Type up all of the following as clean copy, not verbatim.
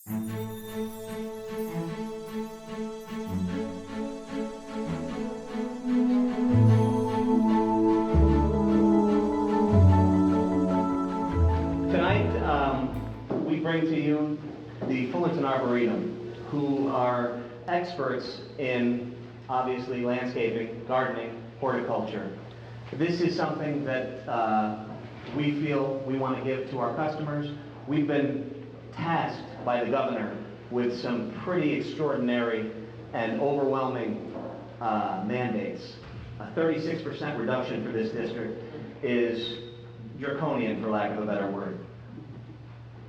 Tonight, we bring to you the Fullerton Arboretum, who are experts in, obviously, landscaping, gardening, horticulture. This is something that we feel we want to give to our customers. We've been tasked by the governor with some pretty extraordinary and overwhelming mandates. A 36% reduction for this district is draconian, for lack of a better word.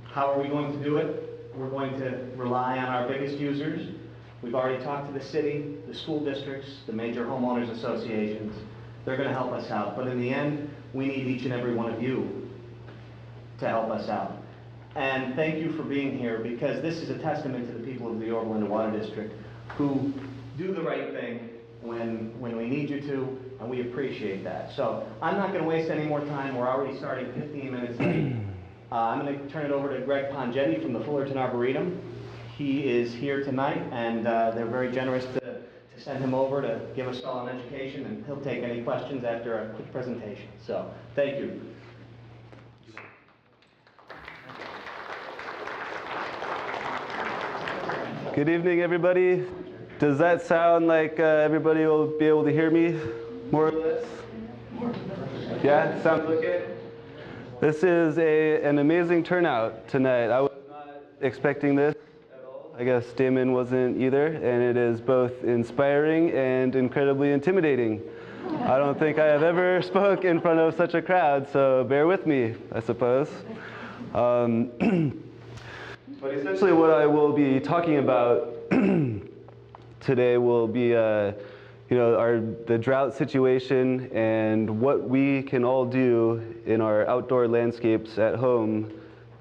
How are we going to do it? We're going to rely on our biggest users. We've already talked to the city, the school districts, the major homeowners associations. They're going to help us out. But in the end, we need each and every one of you to help us out. And thank you for being here, because this is a testament to the people of the YLWD Water District who do the right thing when we need you to, and we appreciate that. So I'm not going to waste any more time. We're already starting 15 minutes late. I'm going to turn it over to Greg Pongetti from the Fullerton Arboretum. He is here tonight, and they're very generous to send him over to give us all an education, and he'll take any questions after a quick presentation. So, thank you. Good evening, everybody. Does that sound like everybody will be able to hear me, more or less? Yeah, sounds okay? This is an amazing turnout tonight. I was not expecting this at all. I guess Damon wasn't either, and it is both inspiring and incredibly intimidating. I don't think I have ever spoke in front of such a crowd, so bear with me, I suppose. But essentially what I will be talking about today will be the drought situation and what we can all do in our outdoor landscapes at home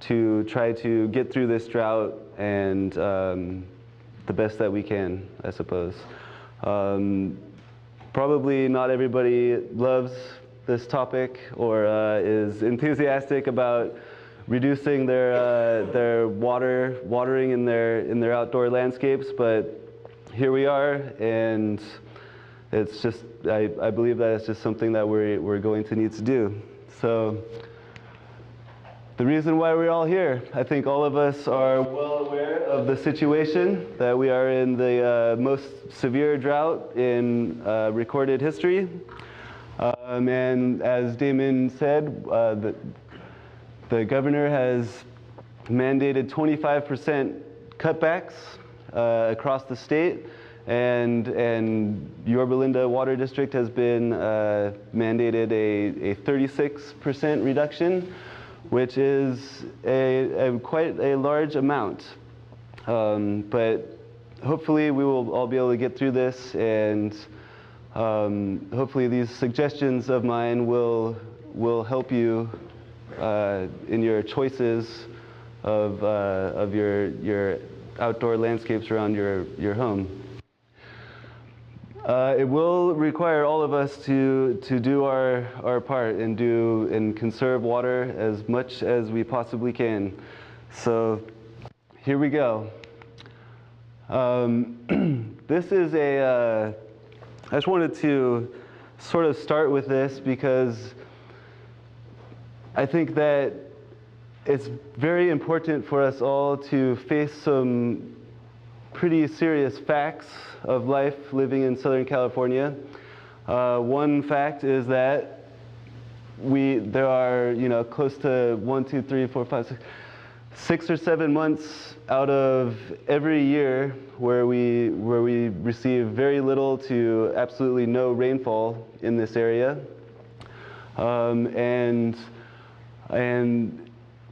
to try to get through this drought and the best that we can, I suppose. Probably not everybody loves this topic or is enthusiastic about reducing their watering in their outdoor landscapes, but here we are, and it's just, I believe that it's just something that we're going to need to do. So the reason why we're all here, I think all of us are well aware of the situation that we are in, the most severe drought in recorded history. And as Damon said, the governor has mandated 25% cutbacks across the state, and YLWD Water District has been mandated a 36% reduction, which is quite a large amount. But hopefully we will all be able to get through this, and hopefully these suggestions of mine will help you in your choices of your outdoor landscapes around your home. It will require all of us to do our part and conserve water as much as we possibly can. So here we go. This is I just wanted to sort of start with this because I think that it's very important for us all to face some pretty serious facts of life living in Southern California. One fact is that there are close to 6 or 7 months out of every year where we receive very little to absolutely no rainfall in this area, and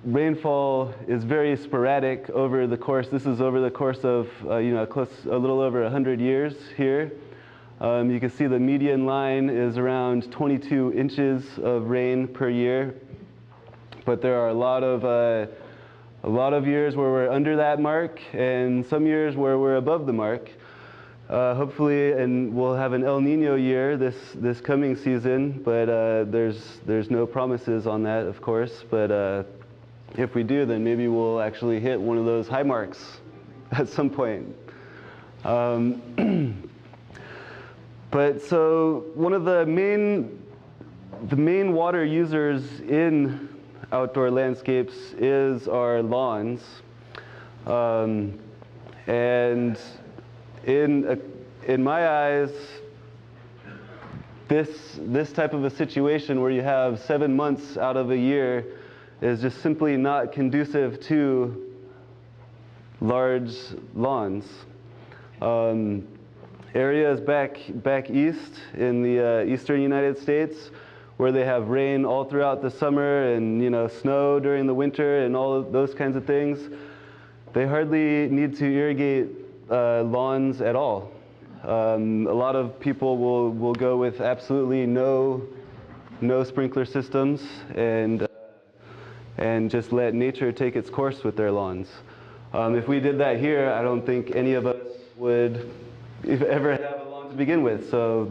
rainfall is very sporadic over the course. This is over the course of a little over 100 years here. You can see the median line is around 22 inches of rain per year, but there are a lot of years where we're under that mark, and some years where we're above the mark. Hopefully, and we'll have an El Nino year this coming season, but there's no promises on that, of course. But if we do, then maybe we'll actually hit one of those high marks at some point. But so one of the main water users in outdoor landscapes is our lawns. And in my eyes, this type of a situation where you have 7 months out of a year is just simply not conducive to large lawns. Areas back east in the eastern United States, where they have rain all throughout the summer and snow during the winter and all of those kinds of things, they hardly need to irrigate lawns at all. A lot of people will go with absolutely no sprinkler systems and just let nature take its course with their lawns. If we did that here, I don't think any of us would ever have a lawn to begin with. So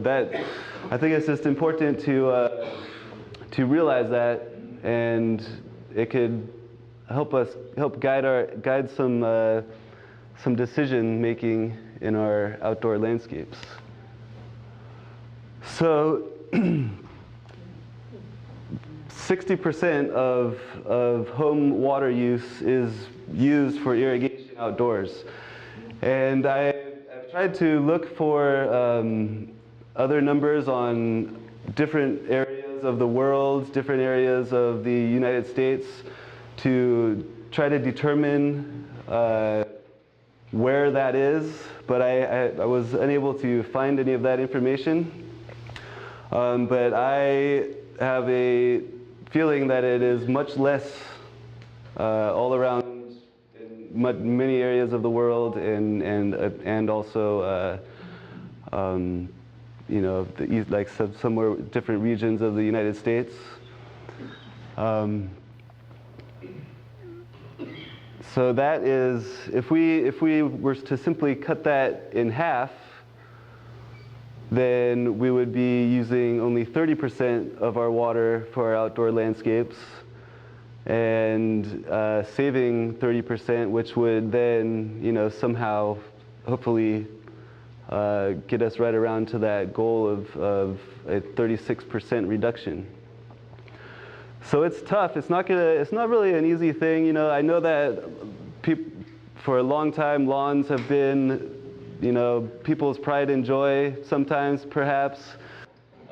I think it's just important to realize that, and it could help guide some decision making in our outdoor landscapes. So 60% of home water use is used for irrigation outdoors. And I've tried to look for other numbers on different areas of the world, different areas of the United States, to try to determine where that is, but I was unable to find any of that information. But I have a feeling that it is much less all around in many areas of the world, and also like somewhere different regions of the United States. So that is, if we were to simply cut that in half, then we would be using only 30% of our water for our outdoor landscapes, and saving 30%, which would then, somehow, hopefully, get us right around to that goal of a 36% reduction. So it's tough. It's not really an easy thing. I know that for a long time, lawns have been, people's pride and joy sometimes, perhaps.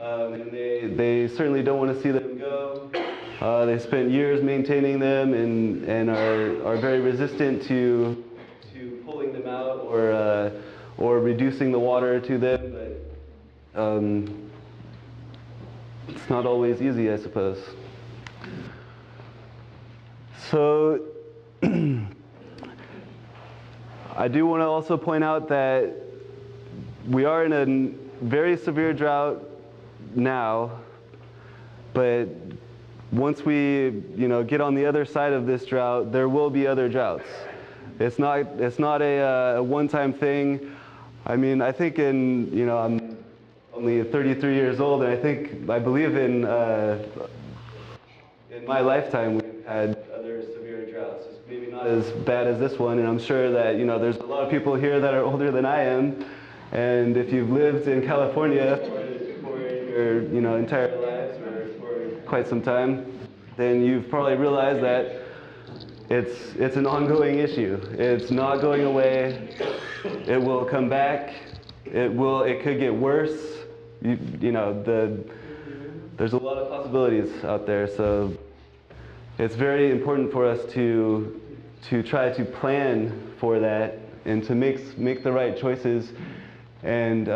And they certainly don't want to see them go. They spent years maintaining them and are very resistant to pulling them out or reducing the water to them. But it's not always easy, I suppose. So I do want to also point out that we are in a very severe drought now, but once we get on the other side of this drought, there will be other droughts. It's not a one-time thing. I mean, I think I'm only 33 years old, and I believe in my lifetime we've had other severe droughts. It's maybe not as bad as this one, and I'm sure that there's a lot of people here that are older than I am, and if you've lived in California for your entire lives or for quite some time, then you've probably realized that it's an ongoing issue. It's not going away. It will come back. It could get worse. There's a lot of possibilities out there, so it's very important for us to try to plan for that and to make the right choices, and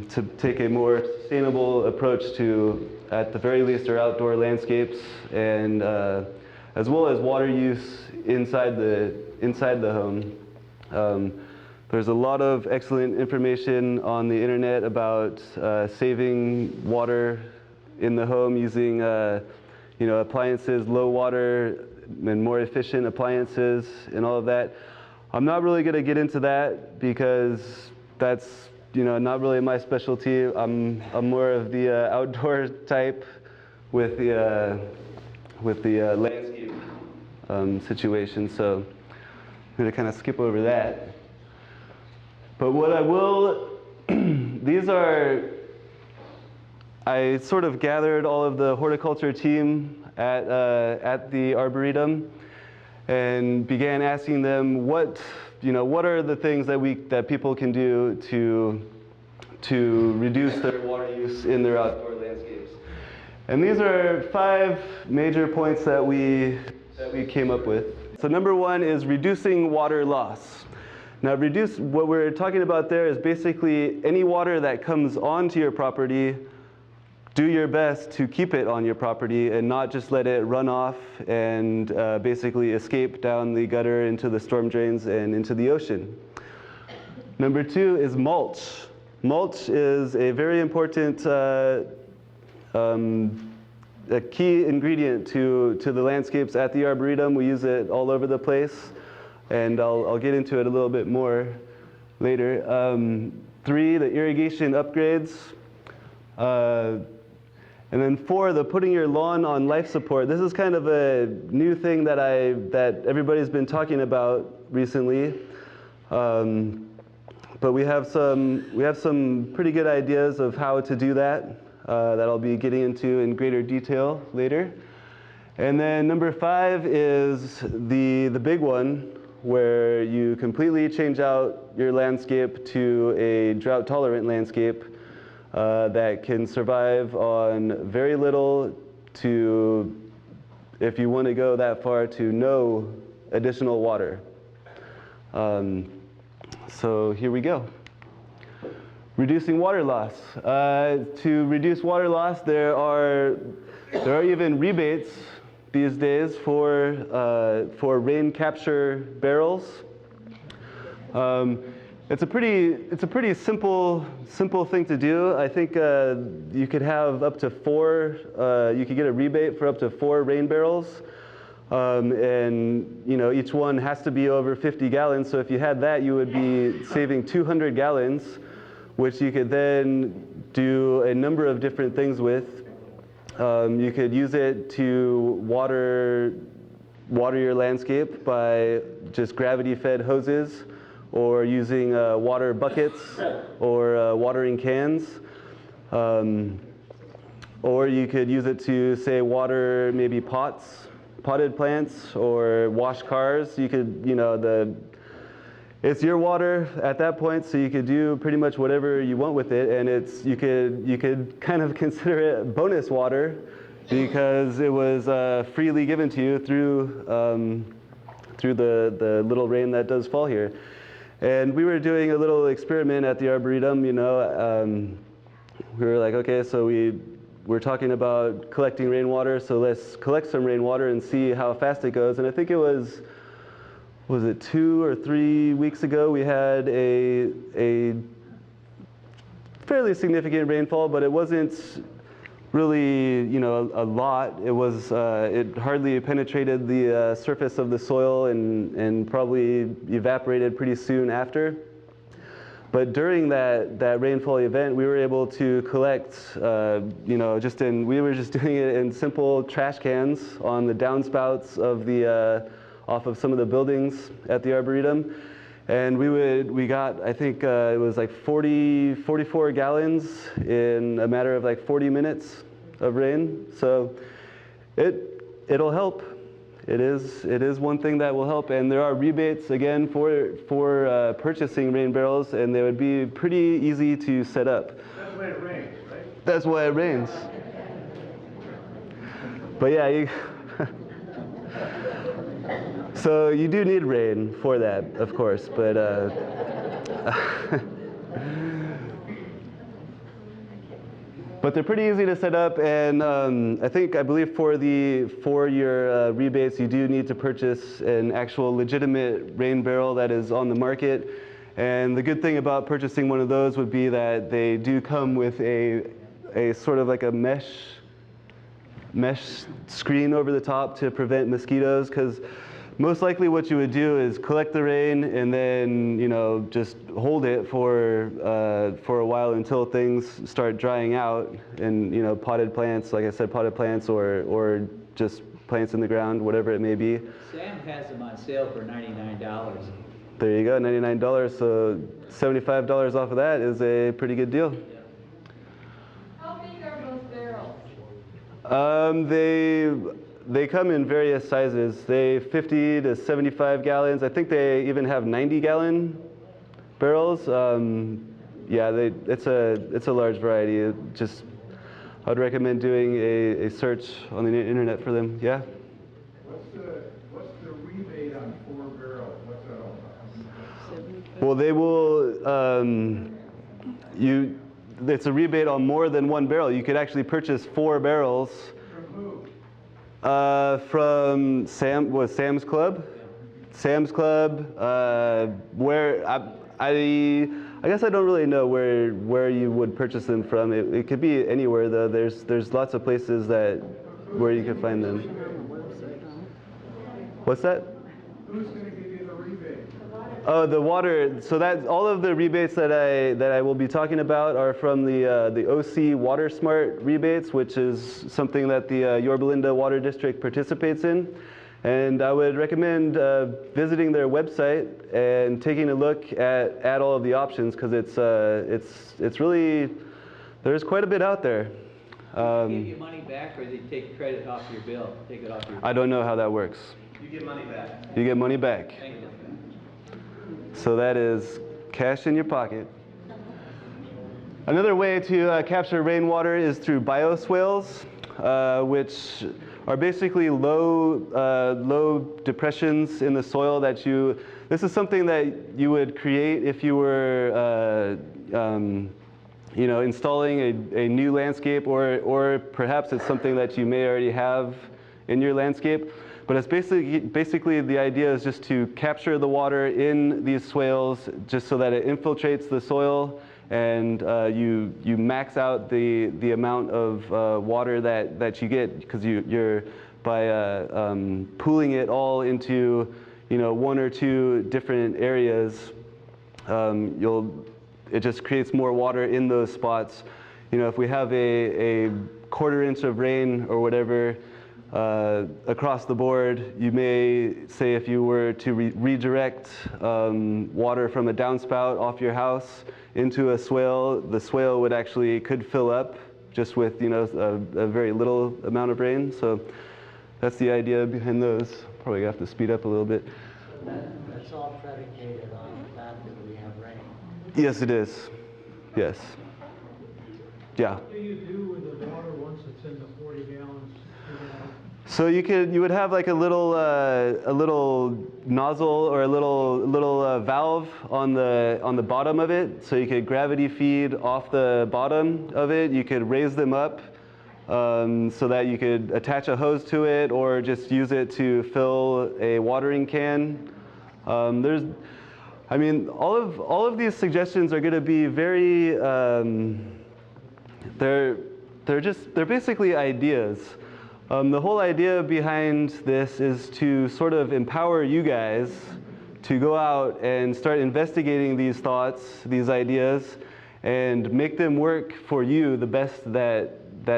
to take a more sustainable approach to, at the very least, our outdoor landscapes, and as well as water use inside the home. There's a lot of excellent information on the internet about saving water in the home using appliances, low water and more efficient appliances and all of that. I'm not really going to get into that because that's not really my specialty. I'm more of the outdoor type with the landscape situation. So I'm going to kind of skip over that. But what I will, I sort of gathered all of the horticulture team at the Arboretum and began asking them what are the things that people can do to reduce their water use in their outdoor landscapes. And these are 5 major points that we came up with. So number 1 is reducing water loss. Now what we're talking about there is basically any water that comes onto your property, do your best to keep it on your property and not just let it run off and basically escape down the gutter into the storm drains and into the ocean. Number 2 is mulch. Mulch is a very important a key ingredient to the landscapes at the Arboretum. We use it all over the place, and I'll get into it a little bit more later. 3, the irrigation upgrades. And then 4, the putting your lawn on life support. This is kind of a new thing that everybody's been talking about recently. But we have some pretty good ideas of how to do that that I'll be getting into in greater detail later. And then number 5 is the big one, where you completely change out your landscape to a drought-tolerant landscape that can survive on very little to, if you want to go that far, to no additional water. So here we go. Reducing water loss. To reduce water loss, there are even rebates these days for rain capture barrels. It's a pretty simple thing to do. I think you could have up to 4. You could get a rebate for up to 4 rain barrels, and each one has to be over 50 gallons. So if you had that, you would be saving 200 gallons, which you could then do a number of different things with. You could use it to water your landscape by just gravity-fed hoses, or using water buckets or watering cans. Or you could use it to, say, water maybe potted plants, or wash cars. You could, it's your water at that point, so you could do pretty much whatever you want with it, and you could kind of consider it bonus water because it was freely given to you through the little rain that does fall here. And we were doing a little experiment at the Arboretum. We were like, okay, so we're talking about collecting rainwater, so let's collect some rainwater and see how fast it goes. And I think it was it 2 or 3 weeks ago, we had a fairly significant rainfall, but it wasn't really, a lot. It hardly penetrated the surface of the soil and probably evaporated pretty soon after. But during that rainfall event, we were able to collect, we were just doing it in simple trash cans on the downspouts of off of some of the buildings at the Arboretum. And we got, I think it was like 44 gallons in a matter of like 40 minutes of rain. So it'll help. It is one thing that will help. And there are rebates again for purchasing rain barrels, and they would be pretty easy to set up. That's why it rains, right? That's why it rains. But yeah, so you do need rain for that, of course, but but they're pretty easy to set up, and I believe for your rebates, you do need to purchase an actual legitimate rain barrel that is on the market. And the good thing about purchasing one of those would be that they do come with a sort of like a mesh screen over the top to prevent mosquitoes, because most likely what you would do is collect the rain and then just hold it for a while until things start drying out, and potted plants, like I said, potted plants or just plants in the ground, whatever it may be. Sam has them on sale for $99. There you go, $99. So $75 off of that is a pretty good deal. How big are those barrels? They come in various sizes. They 50 to 75 gallons. I think they even have 90-gallon barrels. Yeah, it's a large variety. I'd recommend doing a search on the internet for them. Yeah. What's the rebate on 4 barrels? What's that all about? Well, they will. It's a rebate on more than 1 barrel. You could actually purchase 4 barrels. From Sam's Club. Sam's Club, where I guess I don't really know where you would purchase them from. It could be anywhere though. There's lots of places where you can find them. What's that? Who's going to give you the rebate? Oh, the water. So that all of the rebates that I will be talking about are from the OC Water Smart rebates, which is something that the Yorba Linda Water District participates in. And I would recommend visiting their website and taking a look at all of the options, because it's really, there's quite a bit out there. Do they give you money back, or do they take credit off your bill? Take it off your bill? I don't know how that works. You get money back. You get money back. Thank you. So that is cash in your pocket. Another way to capture rainwater is through bioswales, which are basically low depressions in the soil that this is something that you would create if you were installing a new landscape, or perhaps it's something that you may already have in your landscape. But it's basically the idea is just to capture the water in these swales, just so that it infiltrates the soil, and you max out the amount of water that you get, because you're by pooling it all into 1 or 2 different areas. It just creates more water in those spots. If we have a 1/4 inch of rain or whatever across the board, you may say, if you were to redirect water from a downspout off your house into a swale, the swale could fill up just with a very little amount of rain. So that's the idea behind those. Probably have to speed up a little bit. That's all predicated on the fact that we have rain. Yes, it is. Yes. Yeah. What do you do with the water once it's in the 40 gallons? So you would have like a little nozzle or a little valve on the bottom of it, so you could gravity feed off the bottom of it. You could raise them up so that you could attach a hose to it, or just use it to fill a watering can. All of these suggestions are going to be very. They're basically ideas. The whole idea behind this is to sort of empower you guys to go out and start investigating these thoughts, these ideas, and make them work for you the best that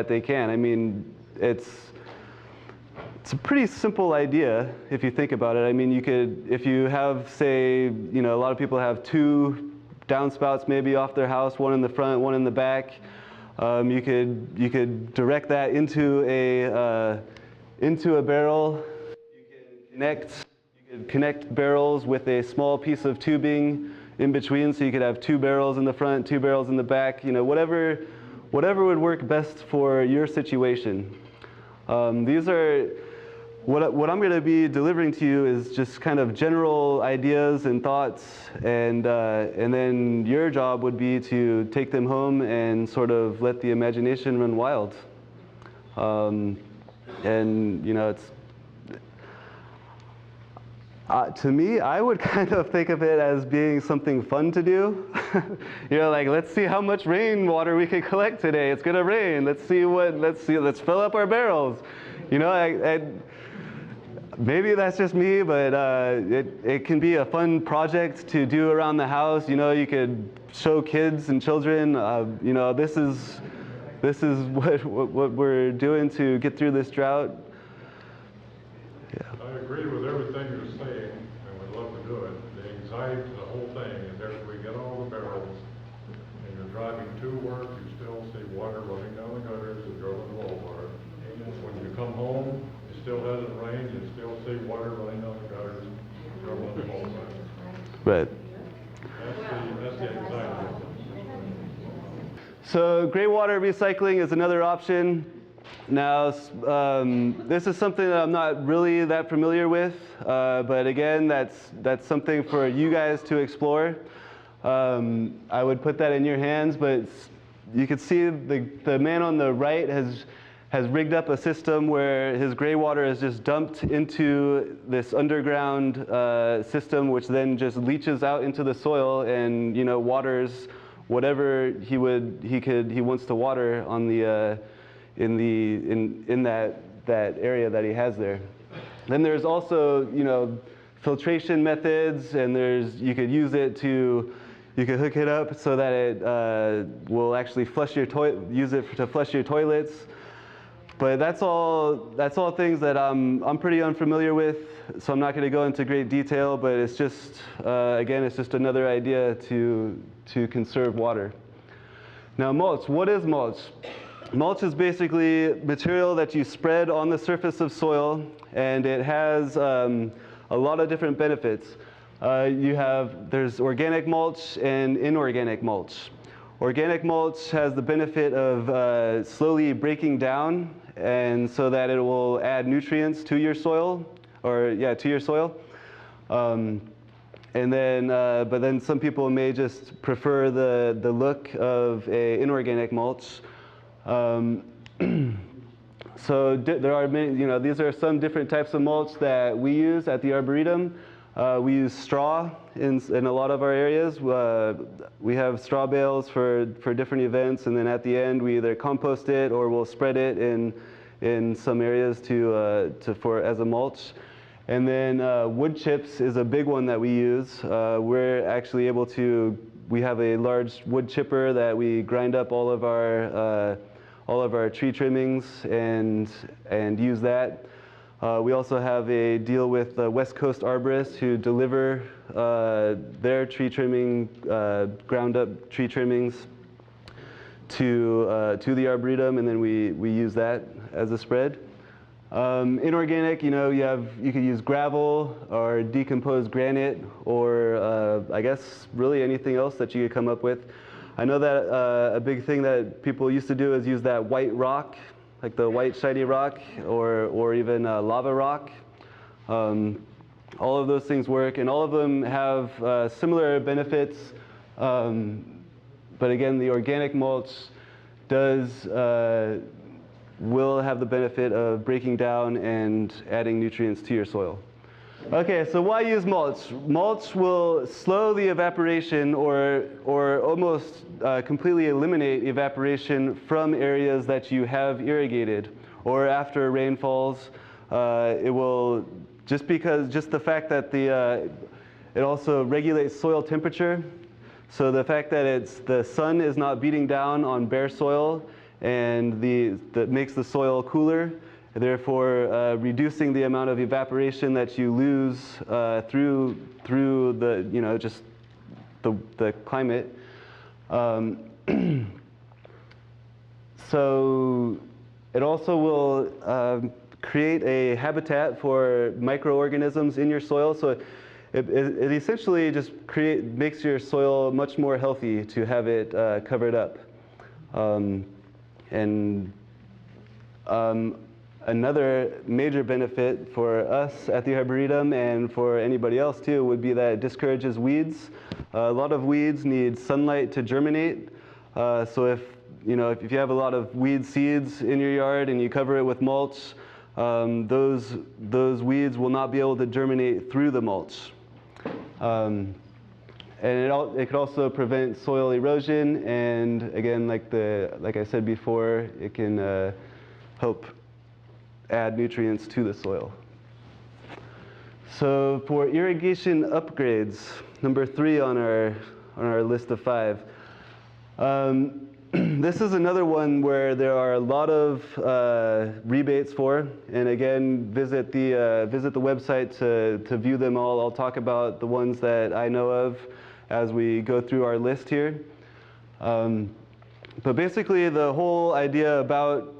they can. I mean, it's a pretty simple idea if you think about it. I mean, if you have, say, a lot of people have 2 downspouts maybe off their house, one in the front, one in the back. You could direct that into a barrel. You could connect barrels with a small piece of tubing in between, so you could have 2 barrels in the front, 2 barrels in the back. Whatever would work best for your situation. These are what I'm going to be delivering to you is just kind of general ideas and thoughts, and then your job would be to take them home and sort of let the imagination run wild. To me, I would kind of think of it as being something fun to do. Like, let's see how much rainwater we can collect today. It's gonna rain. Let's fill up our barrels. Maybe that's just me, but it can be a fun project to do around the house. You could show kids and children, this is what we're doing to get through this drought. everything you're saying, and we'd love to do it. The anxiety to the whole thing is that if we get all the barrels, and you're driving to work, you still see water running down the gutters as you go to the Walmart. When you come home, it still hasn't rained, you still see water running down the gutters as you go to the Walmart. Right. That's the anxiety. So gray water recycling is another option. Now, this is something that I'm not really that familiar with, but again, that's something for you guys to explore. I would put that in your hands, but you can see the man on the right has rigged up a system where his gray water is just dumped into this underground system, which then just leaches out into the soil and waters whatever he wants to water on the in that area that he has there. Then there's also filtration methods, and you could use it to hook it up so that it will actually use it to flush your toilets. But that's all things that I'm pretty unfamiliar with, so I'm not going to go into great detail. But it's just again, it's just another idea to conserve water. Now, mulch. What is mulch? Mulch is basically material that you spread on the surface of soil, and it has a lot of different benefits. There's organic mulch and inorganic mulch. Organic mulch has the benefit of slowly breaking down, and so that it will add nutrients to your soil, and then, but then some people may just prefer the look of a inorganic mulch. So there are many, these are some different types of mulch that we use at the Arboretum. We use straw in a lot of our areas. We have straw bales for different events, and then at the end we either compost it or we'll spread it in some areas as a mulch. And then wood chips is a big one that we use. We're actually we have a large wood chipper that we grind up all of our tree trimmings and use that. We also have a deal with the West Coast arborists who deliver their tree trimming, ground up tree trimmings to the Arboretum, and then we use that as a spread. Inorganic, you could use gravel or decomposed granite, or I guess really anything else that you could come up with. I know that a big thing that people used to do is use that white rock, like the white shiny rock, or even lava rock. All of those things work, and all of them have similar benefits. But again, the organic mulch will have the benefit of breaking down and adding nutrients to your soil. Okay, so why use mulch? Mulch will slow the evaporation or almost completely eliminate evaporation from areas that you have irrigated, or after rain falls. It will, just the fact that it also regulates soil temperature. So the fact that the sun is not beating down on bare soil, and that makes the soil cooler, therefore reducing the amount of evaporation that you lose through the just the climate. So it also will create a habitat for microorganisms in your soil. So it essentially just makes your soil much more healthy to have it covered up. Another major benefit for us at the Arboretum, and for anybody else too, would be that it discourages weeds. A lot of weeds need sunlight to germinate. So if you have a lot of weed seeds in your yard and you cover it with mulch, those weeds will not be able to germinate through the mulch. And it could also prevent soil erosion, and again, like I said before, it can help add nutrients to the soil. So for irrigation upgrades, number 3 on our list of 5. this is another one where there are a lot of rebates for, and again, visit the website to view them all. I'll talk about the ones that I know of as we go through our list here. But basically, the whole idea about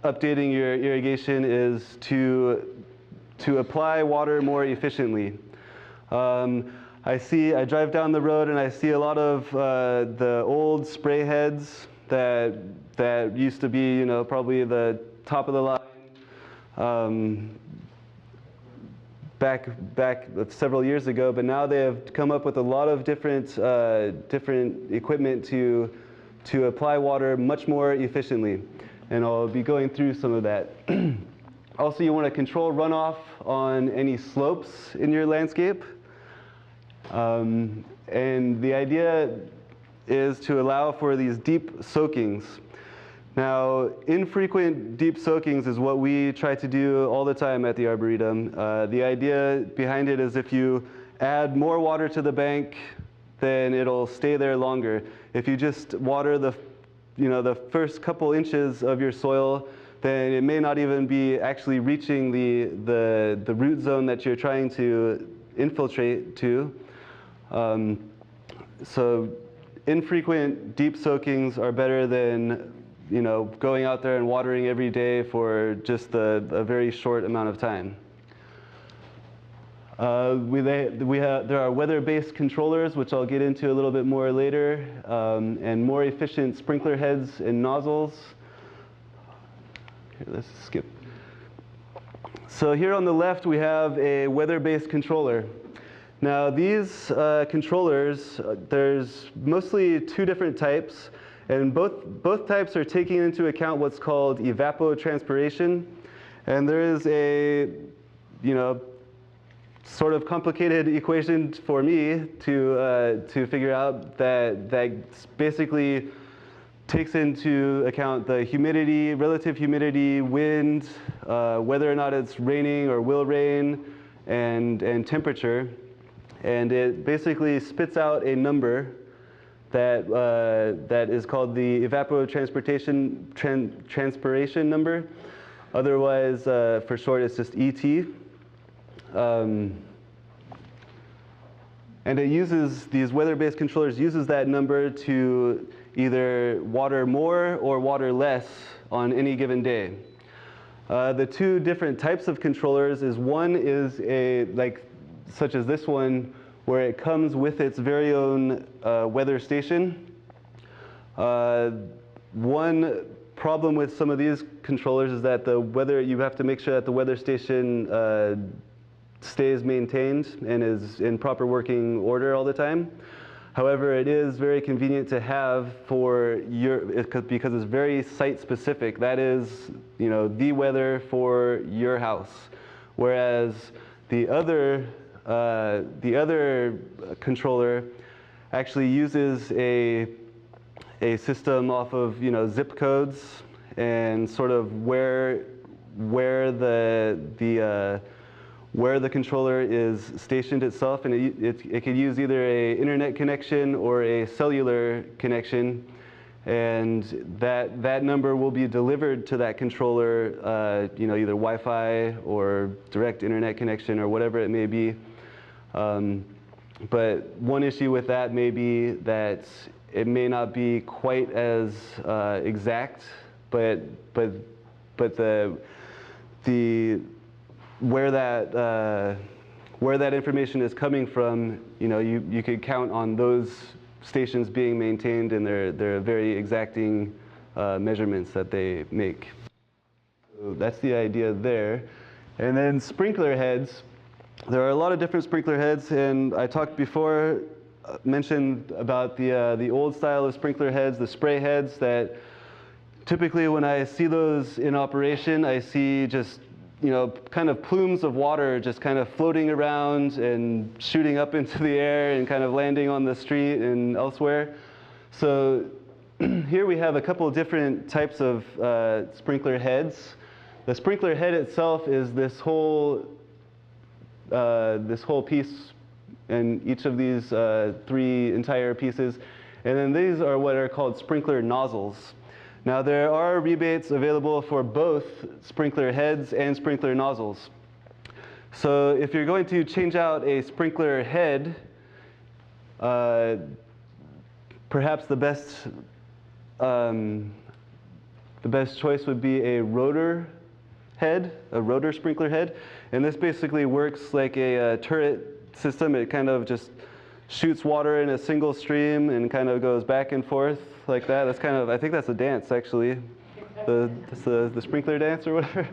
updating your irrigation is to apply water more efficiently. I drive down the road and I see a lot of the old spray heads that used to be, probably the top of the line back several years ago. But now they have come up with a lot of different equipment to apply water much more efficiently, and I'll be going through some of that. Also, you want to control runoff on any slopes in your landscape. And the idea is to allow for these deep soakings. Now, infrequent deep soakings is what we try to do all the time at the Arboretum. The idea behind it is if you add more water to the bank, then it'll stay there longer. If you just water the first couple inches of your soil, then it may not even be actually reaching the root zone that you're trying to infiltrate to. So infrequent deep soakings are better than going out there and watering every day for just a very short amount of time. There are weather-based controllers, which I'll get into a little bit more later, and more efficient sprinkler heads and nozzles. Here, let's skip. So here on the left, we have a weather-based controller. Now these controllers, there's mostly two different types, and both types are taking into account what's called evapotranspiration. And there is a, sort of complicated equation for me to figure out that basically takes into account the humidity, relative humidity, wind, whether or not it's raining or will rain, and temperature. And it basically spits out a number that is called the evapotranspiration number. Otherwise, for short, it's just ET. And it uses, these weather-based controllers uses that number to either water more or water less on any given day. The two different types of controllers is one is such as this one, where it comes with its very own weather station. One problem with some of these controllers is that you have to make sure that the weather station stays maintained and is in proper working order all the time. However, it is very convenient to have because it's very site specific. That is, the weather for your house. Whereas the other controller actually uses a system off of zip codes and sort of where the controller is stationed itself, and it could use either an internet connection or a cellular connection, and that number will be delivered to that controller, either Wi-Fi or direct internet connection or whatever it may be. But one issue with that may be that it may not be quite as exact, but where that information is coming from, you could count on those stations being maintained, and they're very exacting measurements that they make. So that's the idea there. And then sprinkler heads. There are a lot of different sprinkler heads, and I talked before, mentioned about the old style of sprinkler heads, the spray heads, that typically when I see those in operation, I see just kind of plumes of water just kind of floating around and shooting up into the air and kind of landing on the street and elsewhere. So here we have a couple of different types of sprinkler heads. The sprinkler head itself is this whole piece, and each of these three entire pieces. And then these are what are called sprinkler nozzles. Now there are rebates available for both sprinkler heads and sprinkler nozzles. So if you're going to change out a sprinkler head, perhaps the best choice would be a rotor head, a rotor sprinkler head. And this basically works like a turret system. It kind of just shoots water in a single stream and kind of goes back and forth like that. That's kind of, I think that's a dance actually, the sprinkler dance or whatever.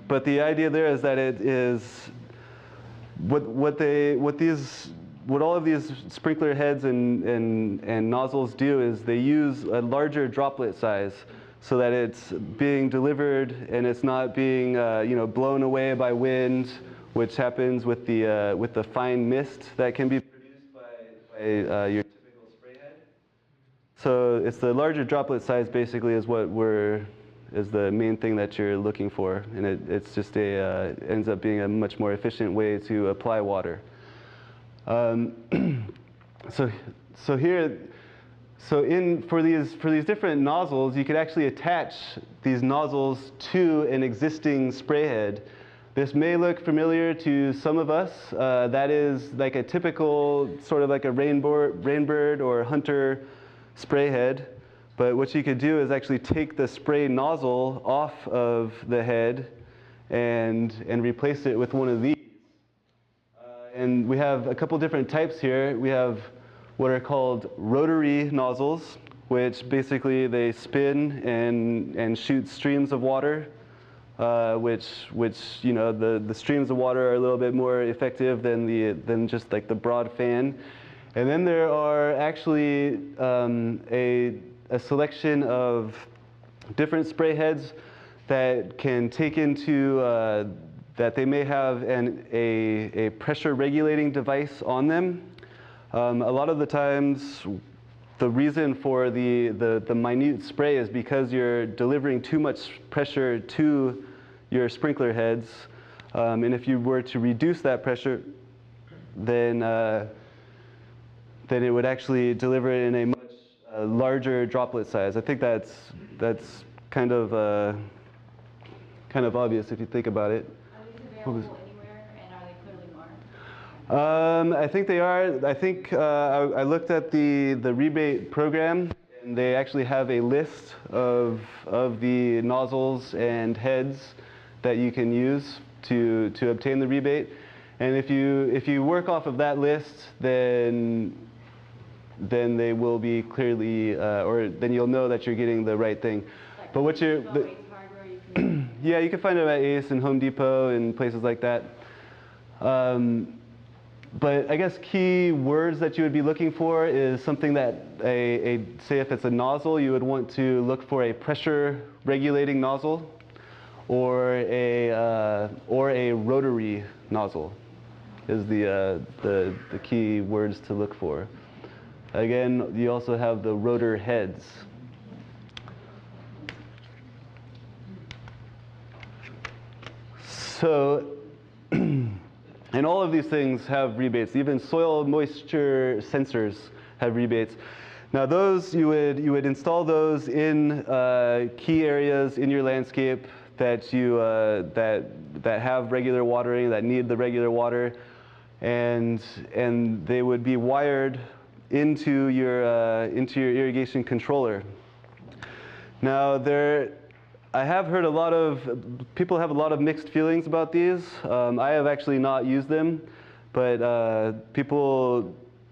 But the idea there is that it is what all of these sprinkler heads and nozzles do is they use a larger droplet size so that it's being delivered and it's not being blown away by wind, which happens with the fine mist that can be produced by your typical spray head. So it's the larger droplet size basically is is the main thing that you're looking for, and it's just ends up being a much more efficient way to apply water. For these different nozzles, you could actually attach these nozzles to an existing spray head. This may look familiar to some of us. That is like a typical sort of like a rainbird or hunter spray head. But what you could do is actually take the spray nozzle off of the head and replace it with one of these. And we have a couple different types here. We have what are called rotary nozzles, which basically they spin and shoot streams of water, which the streams of water are a little bit more effective than just like the broad fan. And then there are actually a selection of different spray heads that can take into that they may have a pressure regulating device on them. A lot of the times, the reason for the minute spray is because you're delivering too much pressure to your sprinkler heads, and if you were to reduce that pressure, then it would actually deliver it in a much larger droplet size. I think that's kind of obvious if you think about it. Are these available anywhere, and are they clearly marked? I think they are. I think I looked at the rebate program, and they actually have a list of the nozzles and heads that you can use to obtain the rebate. And if you work off of that list, then they will be clearly, or then you'll know that you're getting the right thing. Like But what you're, Ace Hardware, you can yeah, you can find them at Ace and Home Depot and places like that. But I guess key words that you would be looking for is something that say if it's a nozzle, you would want to look for a pressure regulating nozzle or a rotary nozzle is the key words to look for. Again, you also have the rotor heads. So, and all of these things have rebates. Even soil moisture sensors have rebates. Now those, you would install those in key areas in your landscape that you that have regular watering, that need the regular water, and they would be wired into your irrigation controller. Now I have heard a lot of people have a lot of mixed feelings about these. I have actually not used them, but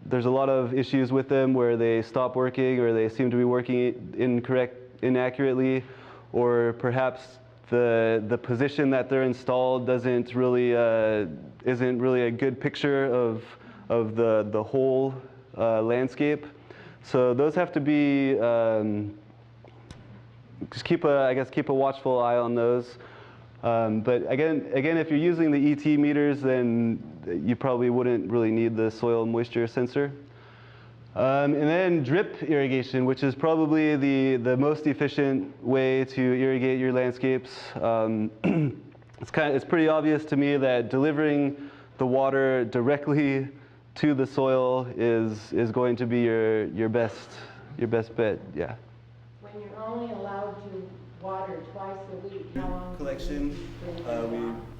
there's a lot of issues with them where they stop working or they seem to be working inaccurately, or perhaps the position that they're installed isn't really a good picture of the whole landscape. So those have to be just keep a watchful eye on those. But again, if you're using the ET meters, then you probably wouldn't really need the soil moisture sensor. And then drip irrigation, which is probably the most efficient way to irrigate your landscapes. It's pretty obvious to me that delivering the water directly to the soil is going to be your best bet. Yeah. When you're only allowed to water twice a week, how long? Collection,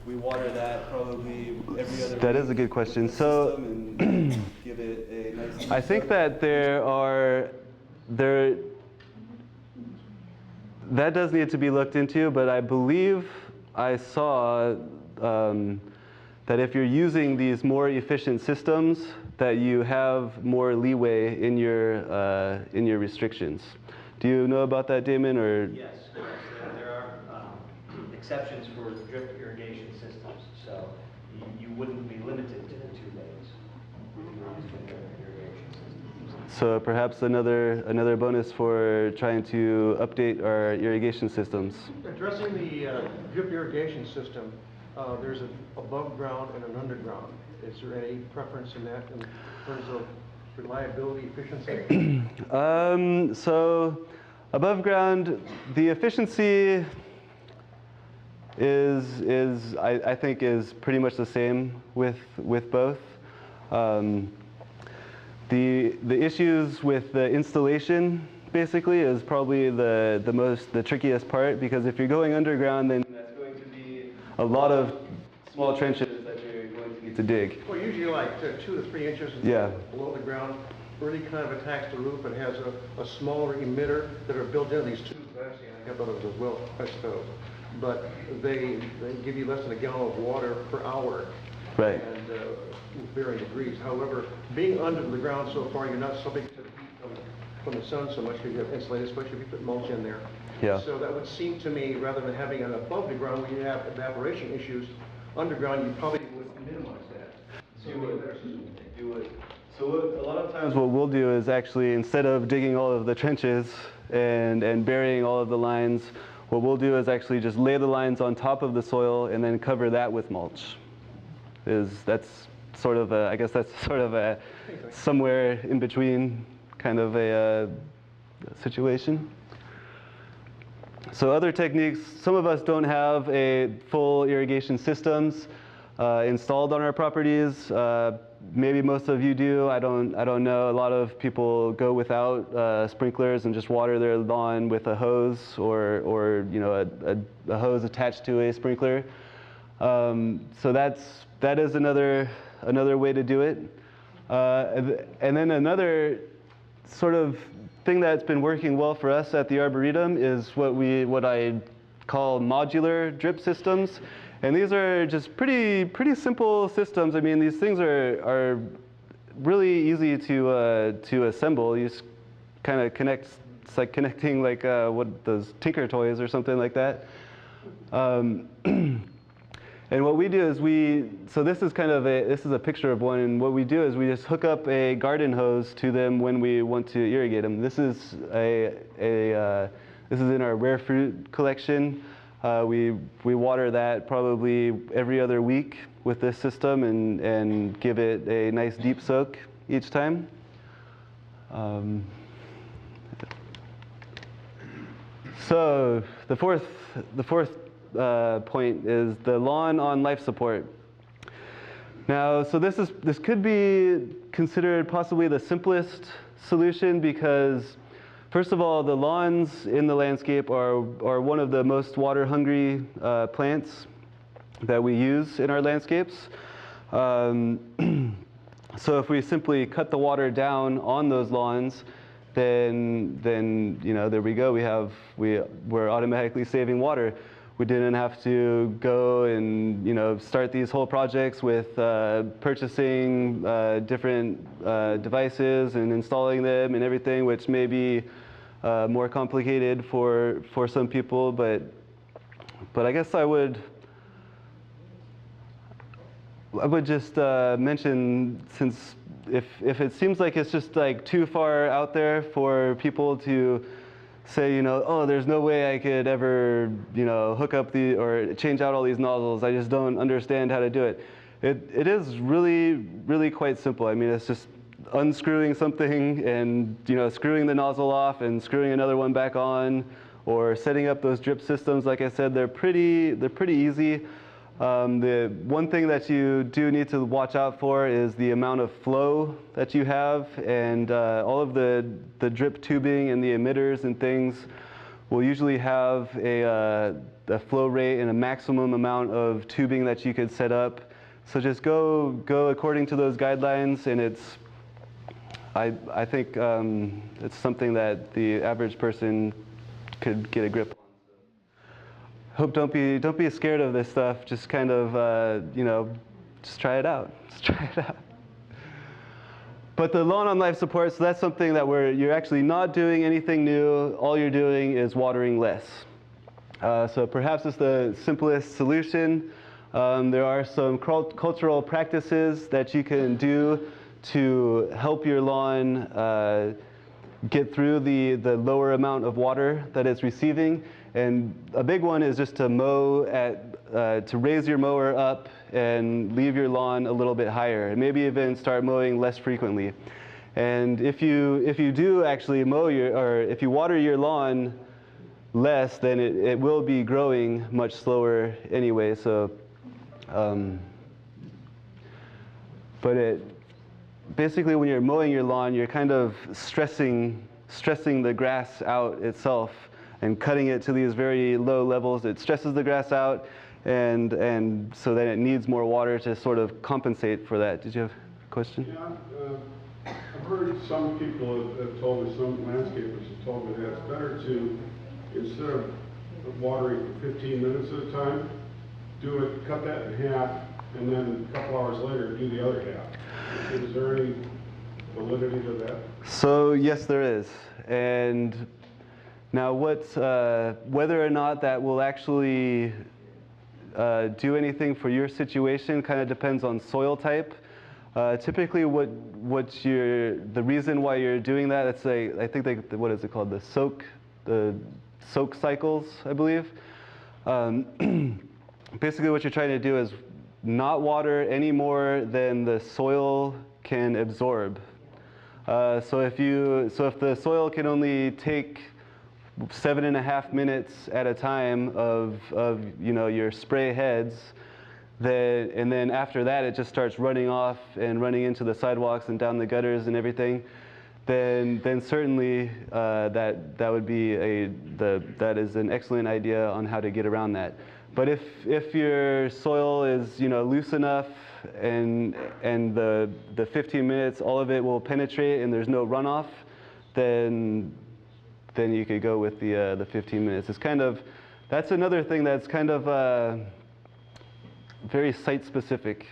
we water that probably every other. That is a good question. So, and give it a nice. I think that that does need to be looked into, but I believe I saw that if you're using these more efficient systems, that you have more leeway in your restrictions. Do you know about that, Damon? Or Yes, there are exceptions for drip irrigation systems, so you wouldn't be limited to the 2 days if you were using drip irrigation systems. so perhaps another bonus for trying to update our irrigation systems. Addressing the drip irrigation system, there's an above ground and an underground. Is there any preference in that in terms of reliability, efficiency? So above ground, the efficiency I think is pretty much the same with both. The issues with the installation basically is probably the trickiest part, because if you're going underground, then that's going to be a lot of small trenches that you're going to need to dig. Well, usually like 2 to 3 inches below the ground, really kind of attacks the roof and has a smaller emitter that are built into these tubes. Actually, I have others as well, I suppose. But they give you less than a gallon of water per hour. Right. And with varying degrees. However, being under the ground so far, you're not subject to the heat from the sun so much, because you have insulated, especially if you put mulch in there. Yeah. So that would seem to me, rather than having it above the ground where you have evaporation issues, underground you probably would minimize that. So You would. So a lot of times what we'll do is actually, instead of digging all of the trenches and burying all of the lines, what we'll do is actually just lay the lines on top of the soil and then cover that with mulch. That's sort of a somewhere in between kind of a situation. So other techniques, some of us don't have a full irrigation systems installed on our properties. Maybe most of you do. I don't know. A lot of people go without sprinklers and just water their lawn with a hose or a hose attached to a sprinkler. So that is another way to do it. And then another sort of thing that's been working well for us at the Arboretum is what I call modular drip systems. And these are just pretty simple systems. I mean, these things are really easy to assemble. You just kind of connect. It's like connecting like what those Tinker toys or something like that. And what we do is so this is a picture of one. And what we do is we just hook up a garden hose to them when we want to irrigate them. This is this is in our rare fruit collection. We water that probably every other week with this system and give it a nice deep soak each time. So the fourth point is the lawn on life support. Now, so this could be considered possibly the simplest solution, because first of all, the lawns in the landscape are one of the most water-hungry plants that we use in our landscapes. So if we simply cut the water down on those lawns, then there we go. We're automatically saving water. We didn't have to go and start these whole projects with purchasing different devices and installing them and everything, which may be more complicated for some people, but I guess I would just mention, since if it seems like it's just like too far out there for people to say, oh, there's no way I could ever, hook up or change out all these nozzles. I just don't understand how to do it. It is really, really quite simple. I mean, it's just unscrewing something and screwing the nozzle off and screwing another one back on, or setting up those drip systems. Like I said, they're pretty easy. The one thing that you do need to watch out for is the amount of flow that you have, and all of the drip tubing and the emitters and things will usually have a flow rate and a maximum amount of tubing that you could set up. So just go according to those guidelines, and I think it's something that the average person could get a grip on. Hope don't be scared of this stuff. Just kind of just try it out. Just try it out. But the lawn on life support, so that's something that you're actually not doing anything new. All you're doing is watering less. So perhaps it's the simplest solution. There are some cultural practices that you can do to help your lawn get through the lower amount of water that it's receiving. And a big one is just to to raise your mower up and leave your lawn a little bit higher, and maybe even start mowing less frequently. And if you do actually if you water your lawn less, then it will be growing much slower anyway. So, but basically when you're mowing your lawn, you're kind of stressing the grass out itself and cutting it to these very low levels. It stresses the grass out, and so then it needs more water to sort of compensate for that. Did you have a question? Yeah, I've heard some people have told me, some landscapers have told me that it's better to, instead of watering for 15 minutes at a time, cut that in half, and then a couple hours later do the other half. Is there any validity to that? So yes, there is. And now whether or not that will actually do anything for your situation kind of depends on soil type. Typically the reason why you're doing that, it's I think what is it called? The soak cycles, I believe. Basically what you're trying to do is not water any more than the soil can absorb. So if the soil can only take 7.5 minutes at a time of your spray heads, and then after that it just starts running off and running into the sidewalks and down the gutters and everything, then certainly that would be that is an excellent idea on how to get around that. But if your soil is loose enough and the 15 minutes all of it will penetrate and there's no runoff, then you could go with the 15 minutes. That's another thing that's kind of very site specific.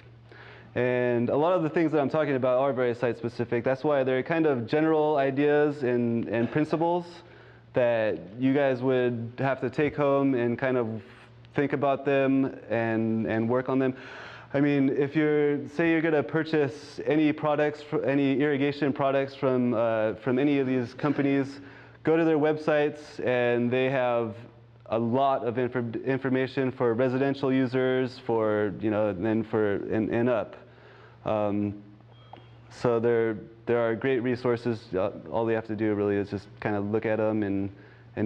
And a lot of the things that I'm talking about are very site specific. That's why they're kind of general ideas and principles that you guys would have to take home and kind of think about them and work on them. I mean, if say you're going to purchase any irrigation products from any of these companies, go to their websites, and they have a lot of information for residential users, and up. So there are great resources. All you have to do really is just kind of look at them and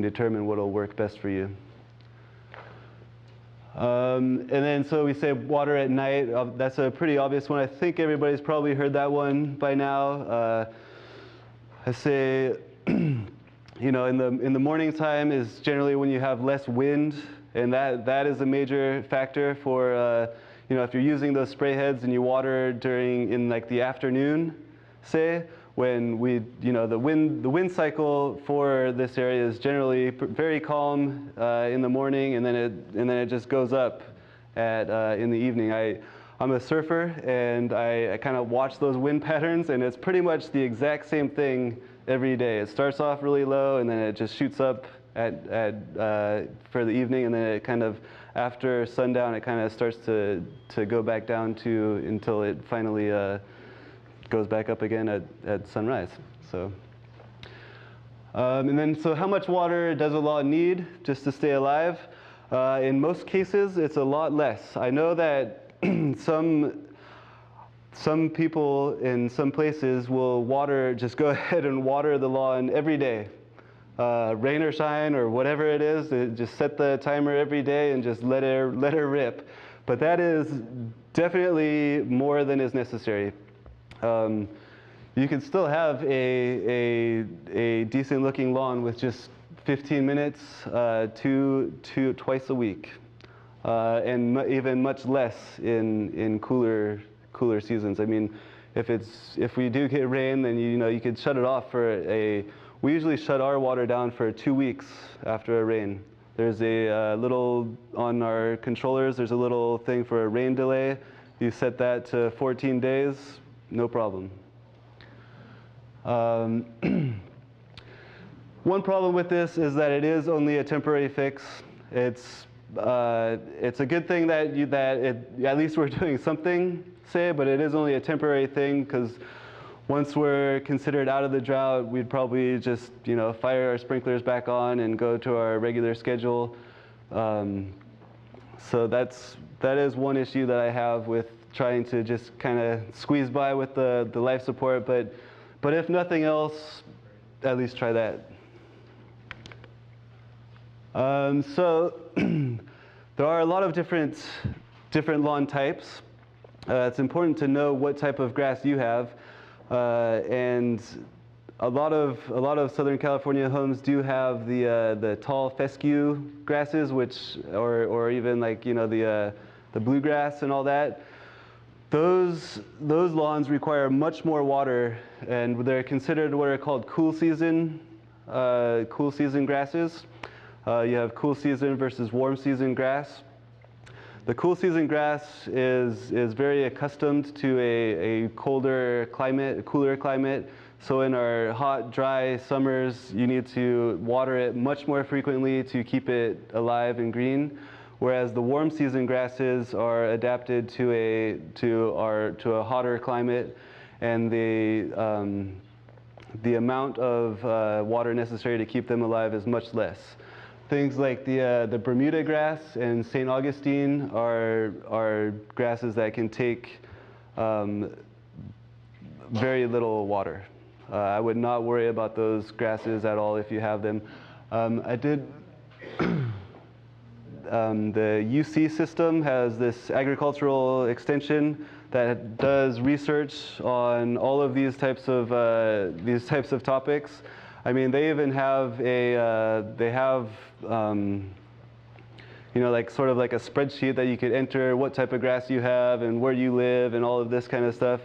determine what will work best for you. And then so we say water at night. That's a pretty obvious one. I think everybody's probably heard that one by now. I say, in the morning time is generally when you have less wind, and that is a major factor for if you're using those spray heads and you water in like the afternoon, say, when the wind cycle for this area is generally very calm in the morning, and then it just goes up in the evening. I'm a surfer, and I kind of watch those wind patterns, and it's pretty much the exact same thing every day. It starts off really low, and then it just shoots up for the evening, and then it kind of, after sundown, it kind of starts to go back down until it finally goes back up again at sunrise. So, and then so how much water does a lawn need just to stay alive? In most cases, it's a lot less. I know that some people in some places will just go ahead and water the lawn every day. Rain or shine or whatever it is, just set the timer every day and just let her rip. but that is definitely more than is necessary. You can still have a decent looking lawn with just 15 minutes twice a week, and even much less in cooler seasons. I mean, if we do get rain, then you could shut it off we usually shut our water down for 2 weeks after a rain. There's a little, on our controllers, there's a little thing for a rain delay. You set that to 14 days, no problem. One problem with this is that it is only a temporary fix. It's a good thing that at least we're doing something, but it is only a temporary thing, because once we're considered out of the drought, we'd probably just fire our sprinklers back on and go to our regular schedule. So that is one issue that I have with trying to just kind of squeeze by with the life support, but if nothing else, at least try that. So there are a lot of different lawn types. It's important to know what type of grass you have, and a lot of Southern California homes do have the tall fescue grasses, or even like the bluegrass and all that. Those lawns require much more water, and they're considered what are called cool season grasses. You have cool season versus warm season grass. The cool season grass is very accustomed to a colder climate, a cooler climate. So in our hot, dry summers, you need to water it much more frequently to keep it alive and green. Whereas the warm season grasses are adapted to a hotter climate, and the amount of water necessary to keep them alive is much less. Things like the Bermuda grass and St. Augustine are grasses that can take very little water. I would not worry about those grasses at all if you have them. I did. The UC system has this agricultural extension that does research on all of these types of topics. I mean, they even have like sort of like a spreadsheet that you could enter what type of grass you have and where you live and all of this kind of stuff,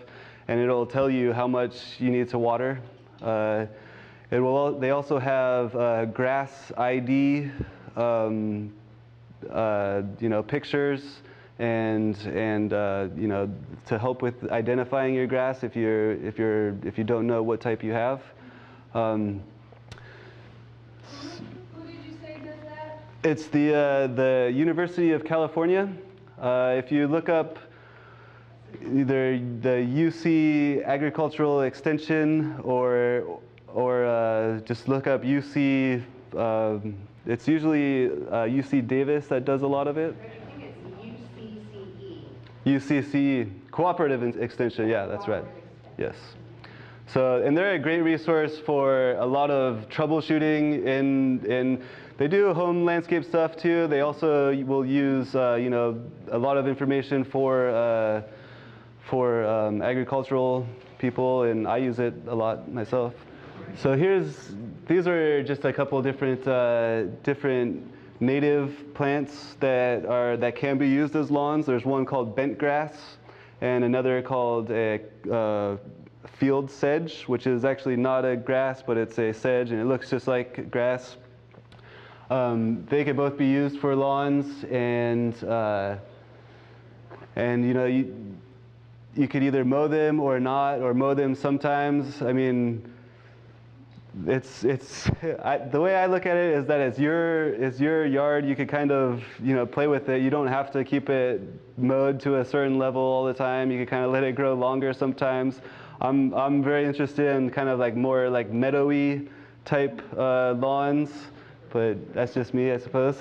and it'll tell you how much you need to water. They also have grass ID. Pictures and to help with identifying your grass if you don't know what type you have. Who did you say does that? It's the University of California. If you look up either the UC Agricultural Extension or just look up UC. It's usually UC Davis that does a lot of it. I think it's UCCE, Cooperative Extension, yeah, that's right. Yes. So, and they're a great resource for a lot of troubleshooting they do home landscape stuff too. They also will use, a lot of information for agricultural people, and I use it a lot myself. So these are just a couple different native plants that can be used as lawns. There's one called bent grass, and another called a field sedge, which is actually not a grass, but it's a sedge, and it looks just like grass. They can both be used for lawns, and you could either mow them or not, or mow them sometimes. I mean, the way I look at it is that it's your yard. You could kind of play with it. You don't have to keep it mowed to a certain level all the time. You could kind of let it grow longer sometimes. I'm very interested in kind of like more like meadowy type lawns, but that's just me, I suppose.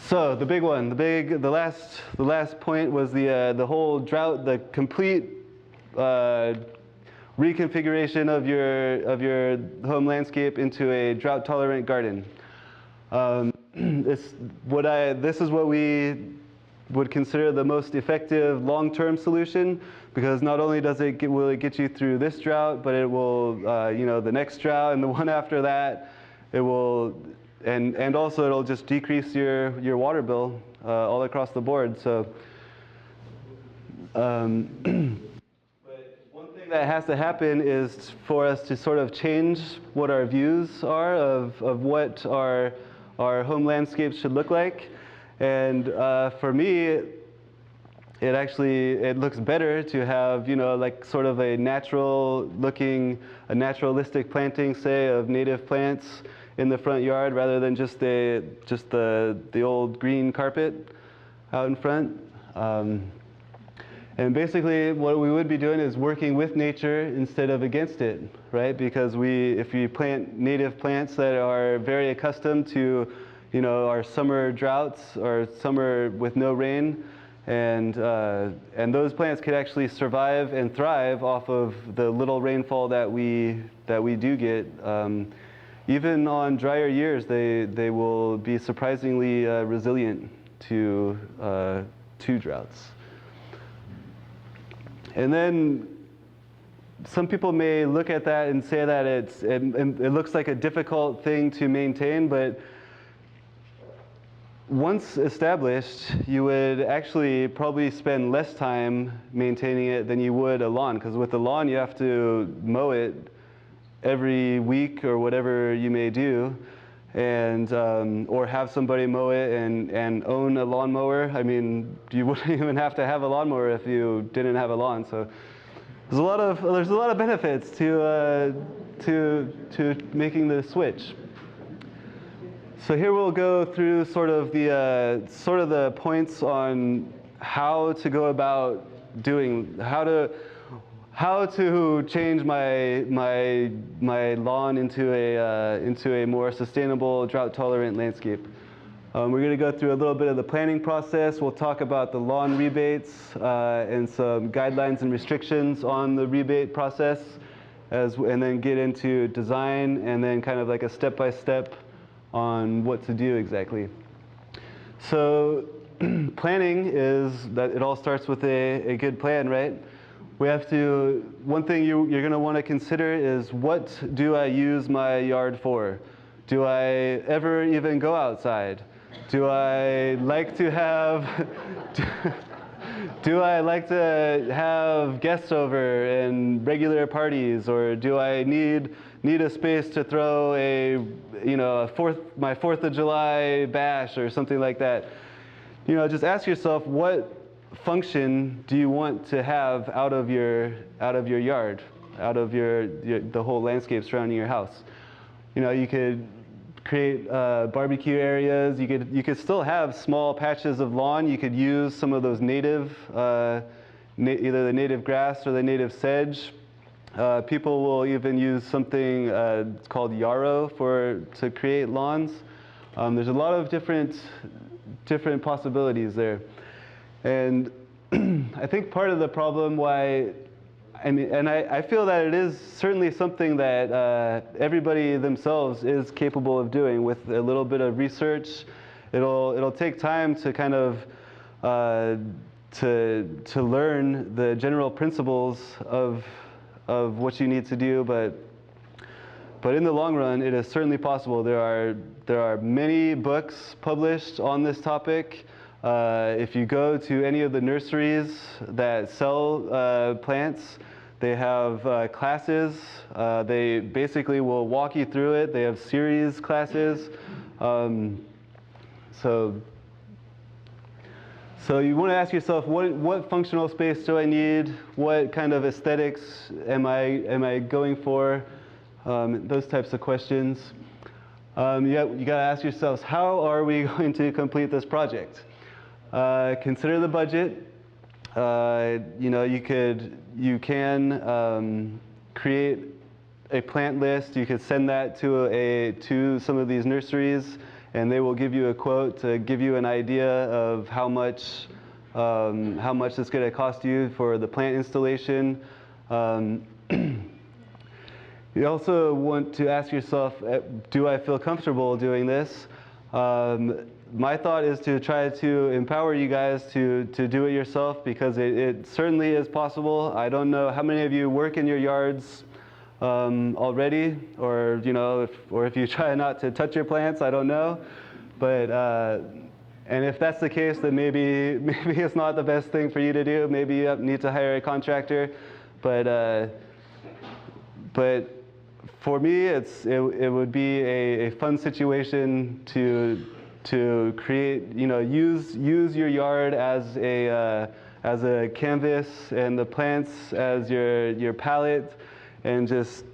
So the big one, the last point was the whole drought, the complete reconfiguration of your home landscape into a drought-tolerant garden. this is what we would consider the most effective long-term solution, because not only will it get you through this drought, but it will, the next drought and the one after that, it will, and also it'll just decrease your water bill all across the board. So, but one thing that has to happen is for us to sort of change what our views are of what our home landscapes should look like. And for me, it looks better to have, like sort of a naturalistic planting, say, of native plants in the front yard rather than just the old green carpet out in front. And basically, what we would be doing is working with nature instead of against it, right? Because if you plant native plants that are very accustomed to our summer droughts or summer with no rain, and those plants could actually survive and thrive off of the little rainfall that we do get. Even on drier years, they will be surprisingly resilient to droughts. And then some people may look at that and say that it looks like a difficult thing to maintain, but once established, you would actually probably spend less time maintaining it than you would a lawn, because with the lawn you have to mow it every week or whatever you may do, and or have somebody mow it and own a lawnmower. I mean, you wouldn't even have to have a lawnmower if you didn't have a lawn. So there's a lot of benefits to making the switch. So here we'll go through sort of the points on how to go about how to change my lawn into a more sustainable, drought-tolerant landscape. We're going to go through a little bit of the planning process. We'll talk about the lawn rebates and some guidelines and restrictions on the rebate process, and then get into design, and then kind of like a step-by-step on what to do exactly. So planning is that it all starts with a good plan, right? One thing you're going to want to consider is, what do I use my yard for? Do I ever even go outside? Do I like to have guests over and regular parties, or do I need a space to throw my 4th of July bash or something like that? Just ask yourself, what function do you want to have out of your yard, out of the whole landscape surrounding your house? You could create barbecue areas. You could still have small patches of lawn. You could use some of those native, either the native grass or the native sedge. People will even use something called yarrow to create lawns. There's a lot of different possibilities there. And I think part of the problem I feel that it is certainly something that everybody themselves is capable of doing with a little bit of research. It'll take time to kind of to learn the general principles of what you need to do, but in the long run, it is certainly possible. There are many books published on this topic. If you go to any of the nurseries that sell plants, they have classes. They basically will walk you through it. They have series classes. So you want to ask yourself, what functional space do I need? What kind of aesthetics am I going for? Those types of questions. You got to ask yourselves, how are we going to complete this project? Consider the budget. You can create a plant list. You could send that to some of these nurseries, and they will give you a quote to give you an idea of how much it's going to cost you for the plant installation. You also want to ask yourself, do I feel comfortable doing this? My thought is to try to empower you guys to do it yourself, because it certainly is possible. I don't know how many of you work in your yards already, or if you try not to touch your plants, I don't know. But and if that's the case, then maybe it's not the best thing for you to do. Maybe you need to hire a contractor. But for me, it would be a fun situation to create, use your yard as a canvas, and the plants as your palette, and just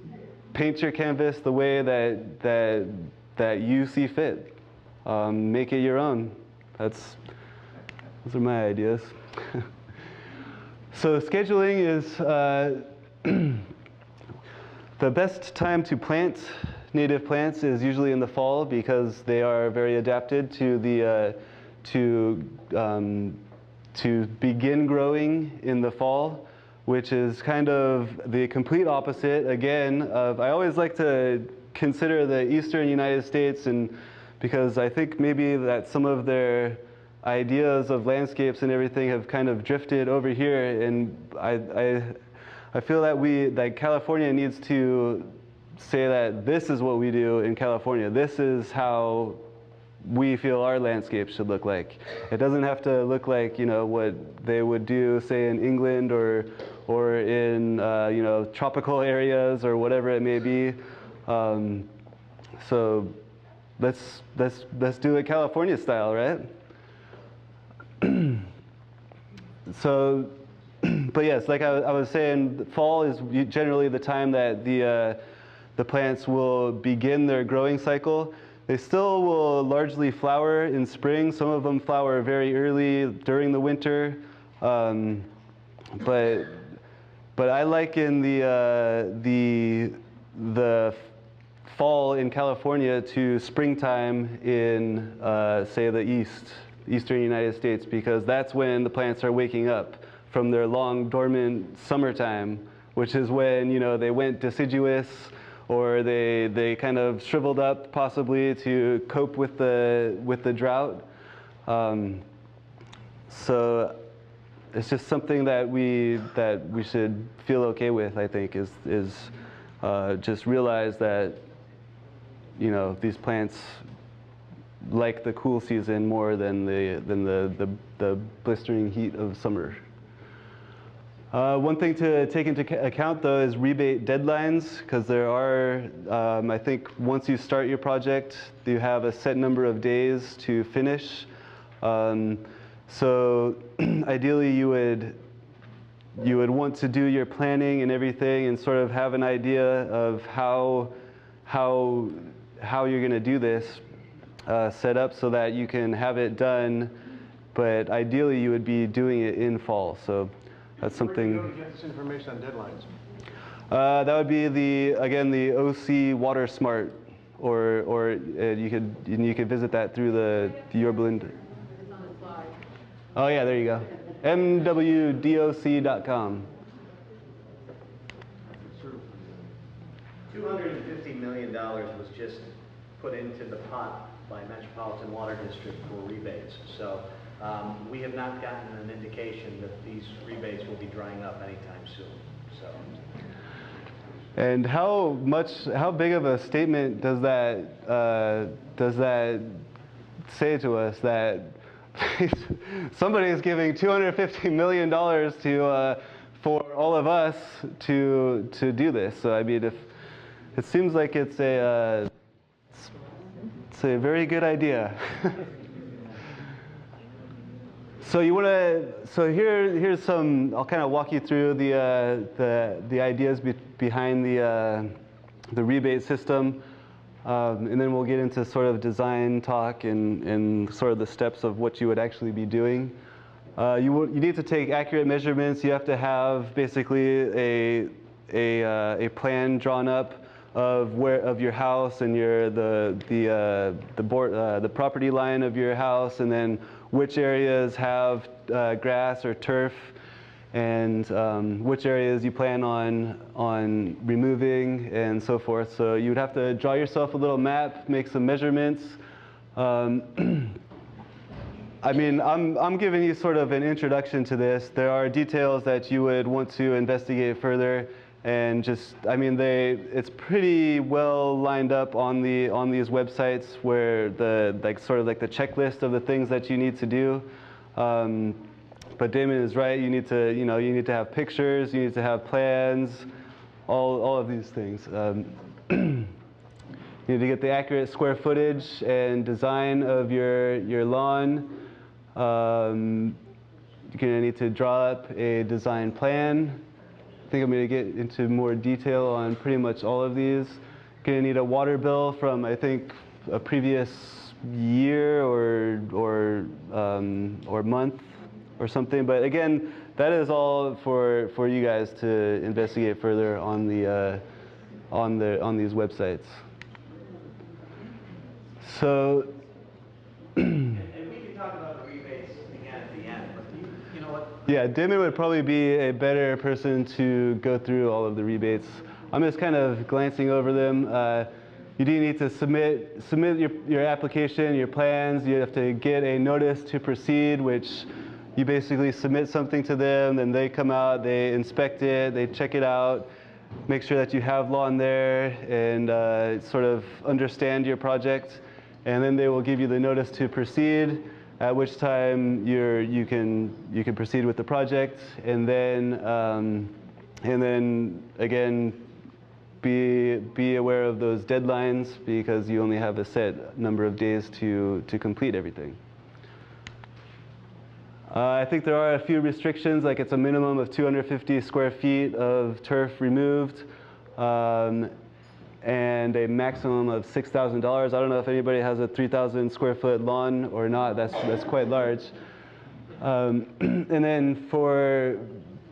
paint your canvas the way that you see fit. Make it your own. Those are my ideas. So scheduling is the best time to plant native plants is usually in the fall, because they are very adapted to to begin growing in the fall, which is kind of the complete opposite again of, I always like to consider the eastern United States, and because I think maybe that some of their ideas of landscapes and everything have kind of drifted over here, and I feel that California needs to say that this is what we do in California. This is how we feel our landscape should look like. It doesn't have to look like what they would do, say, in England or in tropical areas or whatever it may be. So let's do it California style, right? So, but yes, like I was saying, fall is generally the time that the plants will begin their growing cycle. They still will largely flower in spring. Some of them flower very early during the winter, but I liken the fall in California to springtime in say the eastern United States, because that's when the plants are waking up from their long dormant summertime, which is when they went deciduous, or they kind of shriveled up possibly to cope with the drought. So it's just something that we should feel okay with, I think, is just realize that these plants like the cool season more than the blistering heat of summer. One thing to take into account, though, is rebate deadlines, because there are, I think, once you start your project, you have a set number of days to finish. So ideally, you would want to do your planning and everything, and sort of have an idea of how you're going to do this set up, so that you can have it done. But ideally, you would be doing it in fall. So that's something. Where do you go to get this information on deadlines? That would be the OC Water Smart, or you could visit that through the YLWD. It's on the slide. Oh yeah, there you go. mwdoc.com. $250 million was just put into the pot by Metropolitan Water District for rebates. So we have not gotten an indication that these rebates will be drying up anytime soon. So. And how big of a statement does that say to us, that somebody is giving $250 million for all of us to do this? So I mean, if it seems like it's a very good idea. So here's some. I'll kind of walk you through the ideas behind the rebate system, and then we'll get into sort of design talk and sort of the steps of what you would actually be doing. You need to take accurate measurements. You have to have basically a plan drawn up of your house and the property line of your house, and then which areas have grass or turf, and which areas you plan on removing, and so forth. So you would have to draw yourself a little map, make some measurements, I mean, I'm giving you sort of an introduction to this. There are details that you would want to investigate further, and just, I mean, it's pretty well lined up on these websites where sort of like the checklist of the things that you need to do. But Damon is right. You need to have pictures. You need to have plans. All of these things. You need to get the accurate square footage and design of your lawn. You're going to need to draw up a design plan. I think I'm going to get into more detail on pretty much all of these. You're going to need a water bill from, I think, a previous year or month or something. But again, that is all for you guys to investigate further on these websites. So. And we can talk about the rebates again at the end, but you know what? Yeah, Damon would probably be a better person to go through all of the rebates. I'm just kind of glancing over them. You do need to submit your application, your plans. You have to get a notice to proceed, which you basically submit something to them, then they come out, they inspect it, they check it out, make sure that you have lawn there, and sort of understand your project. And then they will give you the notice to proceed, at which time you can proceed with the project, and then again be aware of those deadlines, because you only have a set number of days to complete everything. I think there are a few restrictions, like it's a minimum of 250 square feet of turf removed. And a maximum of $6,000. I don't know if anybody has a 3,000 square foot lawn or not. That's quite large. And then for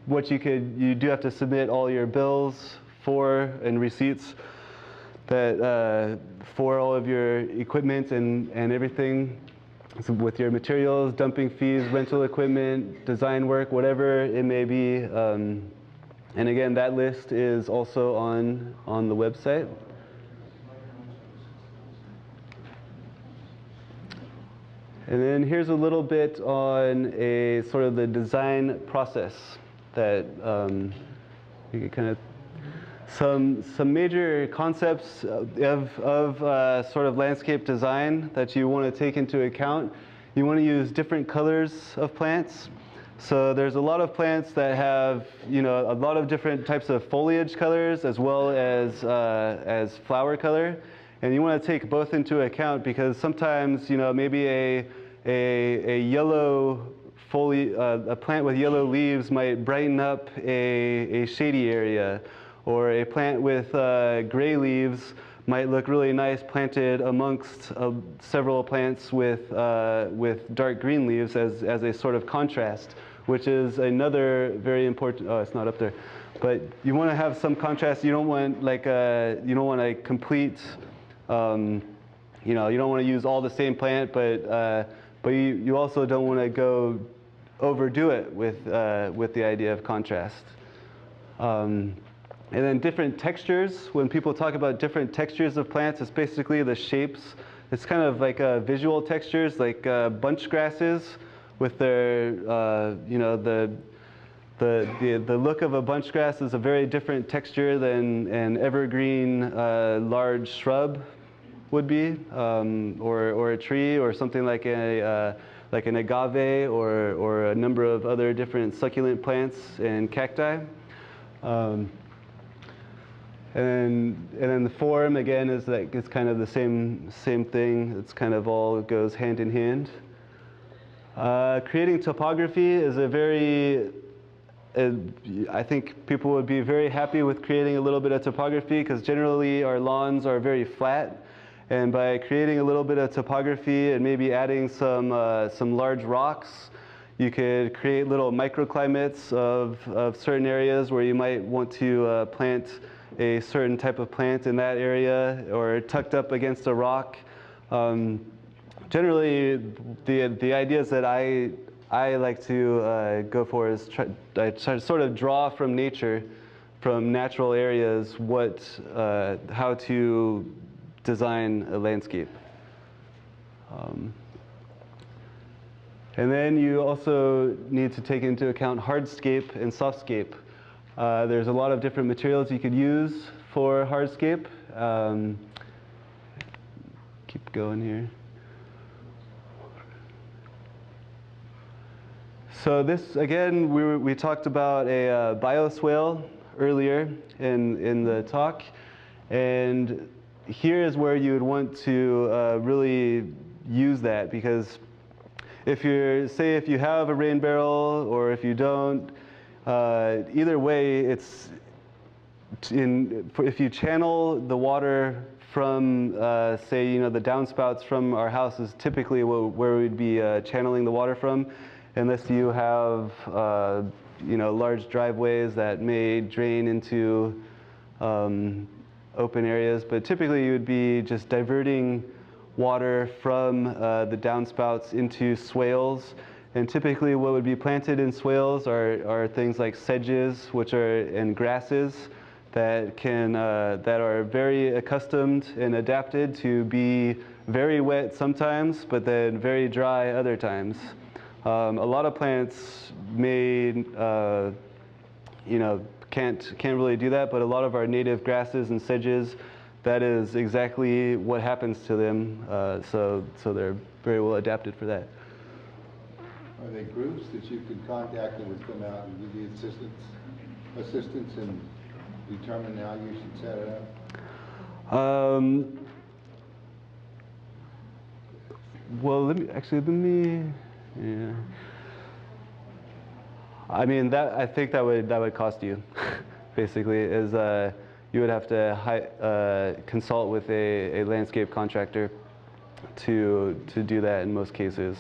what you do have to submit all your bills and receipts for all of your equipment and everything, so with your materials, dumping fees, rental equipment, design work, whatever it may be. And again, that list is also on the website. And then here's a little bit on a sort of the design process that you could kind of some major concepts of sort of landscape design that you want to take into account. You want to use different colors of plants. So there's a lot of plants that have, a lot of different types of foliage colors as well as flower color, and you want to take both into account, because sometimes, maybe a yellow a plant with yellow leaves might brighten up a shady area, or a plant with gray leaves might look really nice planted amongst several plants with dark green leaves as a sort of contrast, which is another very important. Oh, it's not up there, but you want to have some contrast. You don't want you don't want a complete. You don't want to use all the same plant, but you also don't want to overdo it with the idea of contrast. And then different textures. When people talk about different textures of plants, it's basically the shapes. It's kind of like visual textures, like bunch grasses, with their, the look of a bunch grass is a very different texture than an evergreen large shrub would be, or a tree, or something like an agave, or a number of other different succulent plants and cacti. And then the form, again, is like it's kind of the same thing. It's kind of all goes hand in hand. Creating topography is I think people would be very happy with creating a little bit of topography, because generally our lawns are very flat. And by creating a little bit of topography and maybe adding some large rocks, you could create little microclimates of certain areas where you might want to plant a certain type of plant in that area, or tucked up against a rock. Generally, the ideas that I like to go for is I try to sort of draw from nature, from natural areas, how to design a landscape. And then you also need to take into account hardscape and softscape. There's a lot of different materials you could use for hardscape. Keep going here. So this, again, we talked about a bioswale earlier in the talk. And here is where you would want to really use that, because if you have a rain barrel or if you don't, either way, if you channel the water from, say, the downspouts from our house is typically where we'd be channeling the water from, unless you have, large driveways that may drain into open areas. But typically, you would be just diverting water from the downspouts into swales. And typically what would be planted in swales are things like sedges, and grasses that are very accustomed and adapted to be very wet sometimes, but then very dry other times. A lot of plants can't really do that, but a lot of our native grasses and sedges, that is exactly what happens to them. So they're very well adapted for that. Are there groups that you can contact that would come out and give you assistance and determine how you should set it up? Well, yeah. I mean, I think that would cost you, basically, is you would have to consult with a landscape contractor to do that in most cases.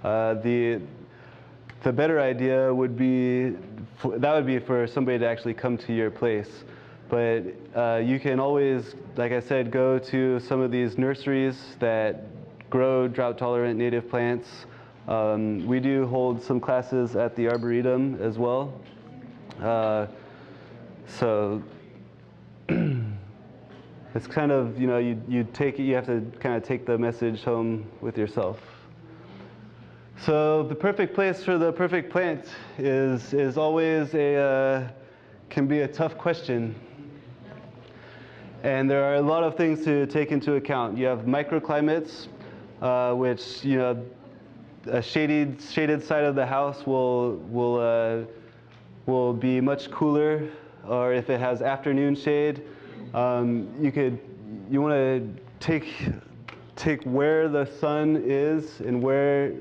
The better idea would be for somebody to actually come to your place. But you can always, like I said, go to some of these nurseries that grow drought-tolerant native plants. We do hold some classes at the Arboretum as well. So it's kind of, you have to kind of take the message home with yourself. So the perfect place for the perfect plant is always can be a tough question. And there are a lot of things to take into account. You have microclimates, which, a shaded side of the house will be much cooler, or if it has afternoon shade, you want to take where the sun is and where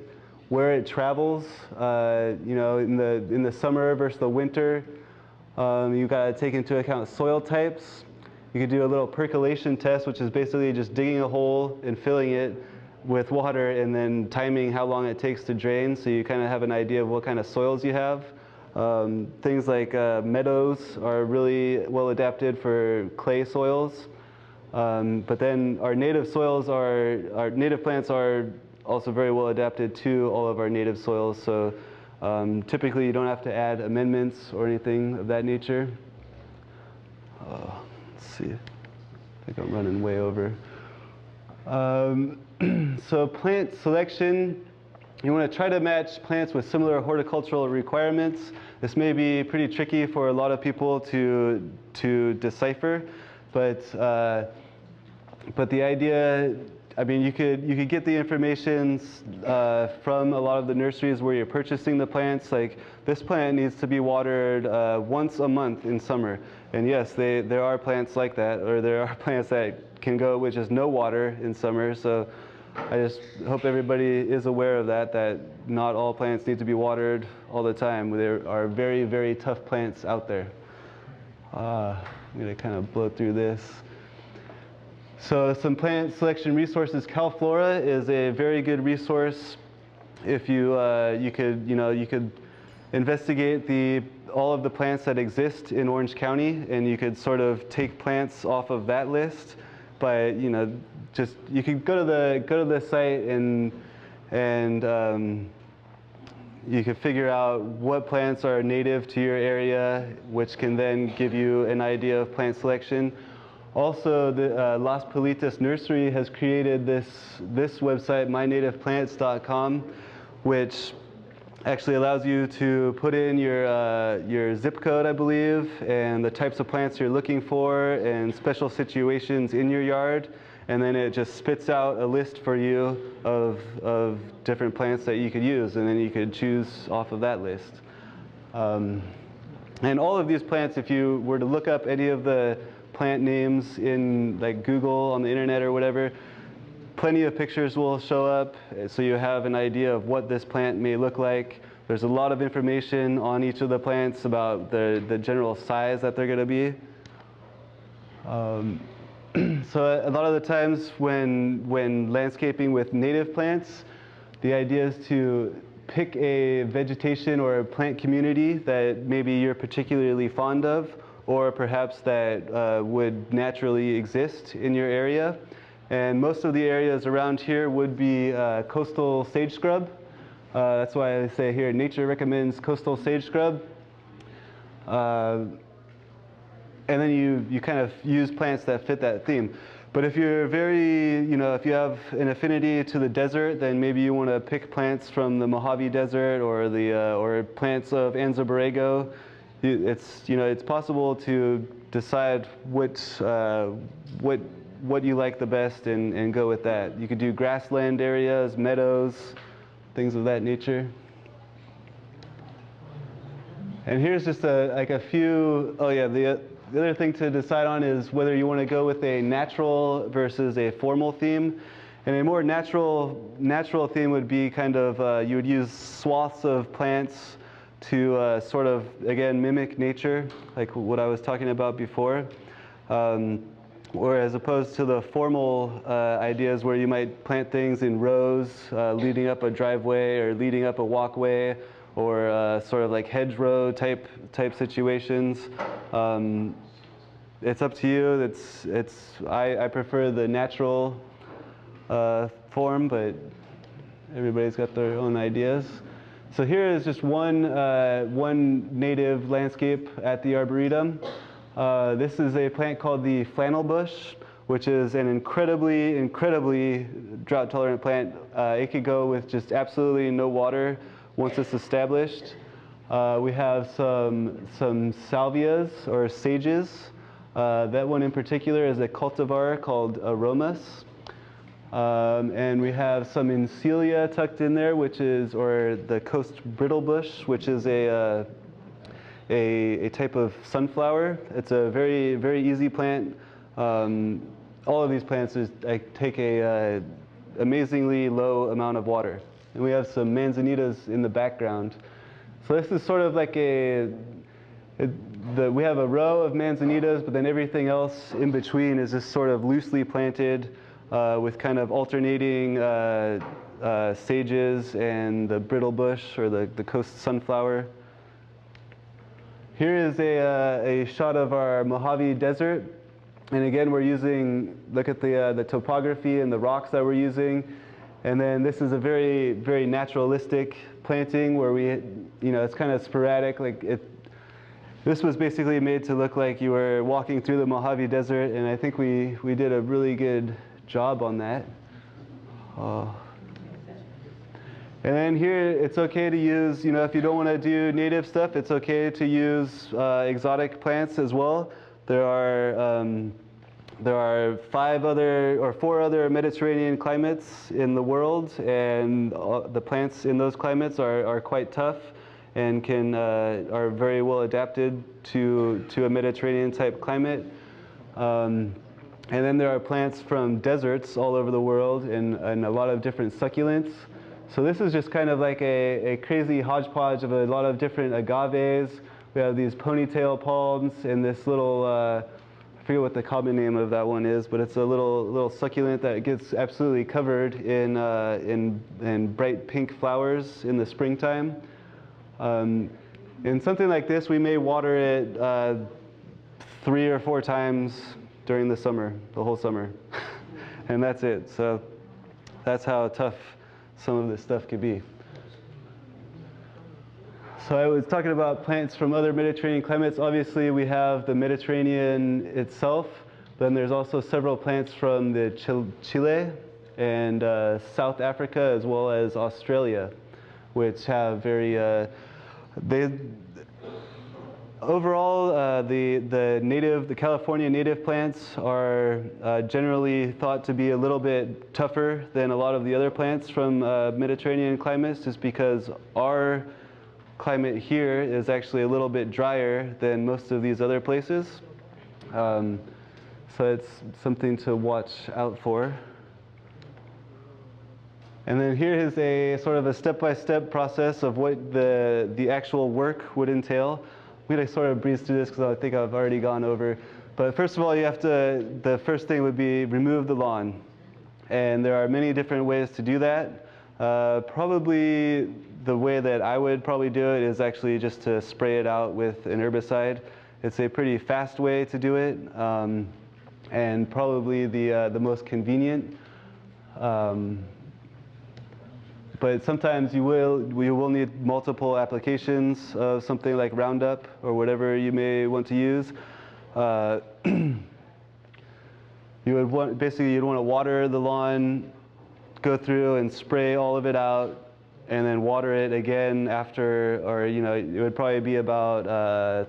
it travels. In the summer versus the winter, you've got to take into account soil types. You could do a little percolation test, which is basically just digging a hole and filling it with water and then timing how long it takes to drain, so you kind of have an idea of what kind of soils you have. Things like meadows are really well adapted for clay soils. But then our native plants are also very well adapted to all of our native soils. So typically you don't have to add amendments or anything of that nature. Let's see, I think I'm running way over. So plant selection, you want to try to match plants with similar horticultural requirements. This may be pretty tricky for a lot of people to decipher, but the idea, I mean, you could get the information from a lot of the nurseries where you're purchasing the plants. Like, this plant needs to be watered once a month in summer. And yes, there are plants like that, or there are plants that can go with just no water in summer. So I just hope everybody is aware of that not all plants need to be watered all the time. There are very, very tough plants out there. I'm going to kind of blow through this. So some plant selection resources. CalFlora is a very good resource. If you could investigate all of the plants that exist in Orange County, and you could sort of take plants off of that list. But you could go to the site and you can figure out what plants are native to your area, which can then give you an idea of plant selection. Also, the Las Politas Nursery has created this website, mynativeplants.com, which actually allows you to put in your zip code, I believe, and the types of plants you're looking for and special situations in your yard. And then it just spits out a list for you of different plants that you could use, and then you could choose off of that list. And all of these plants, if you were to look up any of the plant names in like Google on the internet or whatever, plenty of pictures will show up, so you have an idea of what this plant may look like. There's a lot of information on each of the plants about the general size that they're going to be. So a lot of the times when landscaping with native plants, the idea is to pick a vegetation or a plant community that maybe you're particularly fond of, or perhaps that would naturally exist in your area. And most of the areas around here would be coastal sage scrub. That's why I say here, nature recommends coastal sage scrub. And then you kind of use plants that fit that theme. But if you're if you have an affinity to the desert, then maybe you want to pick plants from the Mojave Desert or or plants of Anza Borrego. It's possible to decide what you like the best and go with that. You could do grassland areas, meadows, things of that nature. And here's just a few. Oh yeah, the other thing to decide on is whether you want to go with a natural versus a formal theme. And a more natural theme would be kind of you would use swaths of plants to sort of, again, mimic nature, like what I was talking about before. Or as opposed to the formal ideas where you might plant things in rows leading up a driveway or leading up a walkway, or sort of like hedgerow type situations. It's up to you. I prefer the natural form, but everybody's got their own ideas. So here is just one native landscape at the Arboretum. This is a plant called the flannel bush, which is an incredibly drought-tolerant plant. It could go with just absolutely no water once it's established. We have some salvias or sages. That one in particular is a cultivar called aromas. And we have some encelia tucked in there, or the coast brittle bush, which is a type of sunflower. It's a very, very easy plant. All of these plants take a amazingly low amount of water. And we have some manzanitas in the background. So this is sort of like we have a row of manzanitas, but then everything else in between is just sort of loosely planted with kind of alternating sages and the brittle bush or the coast sunflower. Here is a shot of our Mojave Desert. And again, look at the topography and the rocks that we're using. And then this is a very, very naturalistic planting where it's kind of sporadic. This was basically made to look like you were walking through the Mojave Desert, and I think we did a really good job on that. And then here, it's okay to use, if you don't want to do native stuff, it's okay to use exotic plants as well. There are 4 other Mediterranean climates in the world, and the plants in those climates are quite tough and are very well adapted to a Mediterranean type climate. And then there are plants from deserts all over the world and a lot of different succulents. So this is just kind of like a crazy hodgepodge of a lot of different agaves. We have these ponytail palms and this little, I forget what the common name of that one is, but it's a little succulent that gets absolutely covered in bright pink flowers in the springtime. In something like this, we may water it 3 or 4 times during the summer, the whole summer. And that's it. So that's how tough some of this stuff could be. So I was talking about plants from other Mediterranean climates. Obviously, we have the Mediterranean itself, Then there's also several plants from the Chile and South Africa as well as Australia, which have very, overall, the California native plants are generally thought to be a little bit tougher than a lot of the other plants from Mediterranean climates, just because our climate here is actually a little bit drier than most of these other places. So it's something to watch out for. And then here is a sort of a step-by-step process of what the actual work would entail. I'm going to sort of breeze through this because I think I've already gone over. But first of all, the first thing would be remove the lawn. And there are many different ways to do that. Probably the way that I would probably do it is actually just to spray it out with an herbicide. It's a pretty fast way to do it, and probably the most convenient. But sometimes you will need multiple applications of something like Roundup or whatever you may want to use. You'd want to water the lawn, go through and spray all of it out, and then water it again after, or it would probably be about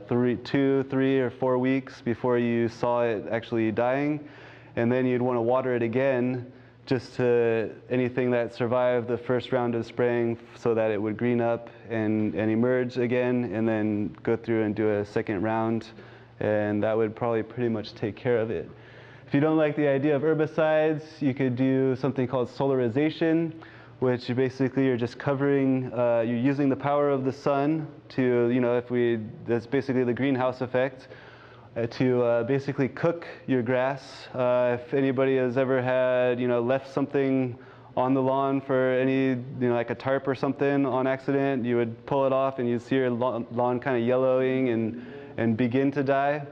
2, 3, or 4 weeks before you saw it actually dying, and then you'd want to water it again, just to anything that survived the first round of spraying, so that it would green up and emerge again, and then go through and do a second round, and that would probably pretty much take care of it. If you don't like the idea of herbicides, you could do something called solarization, which basically you're just covering, you're using the power of the sun to, that's basically the greenhouse effect, to basically cook your grass. If anybody has ever had, left something on the lawn for any, like a tarp or something on accident, you would pull it off and you'd see your lawn kind of yellowing and begin to die.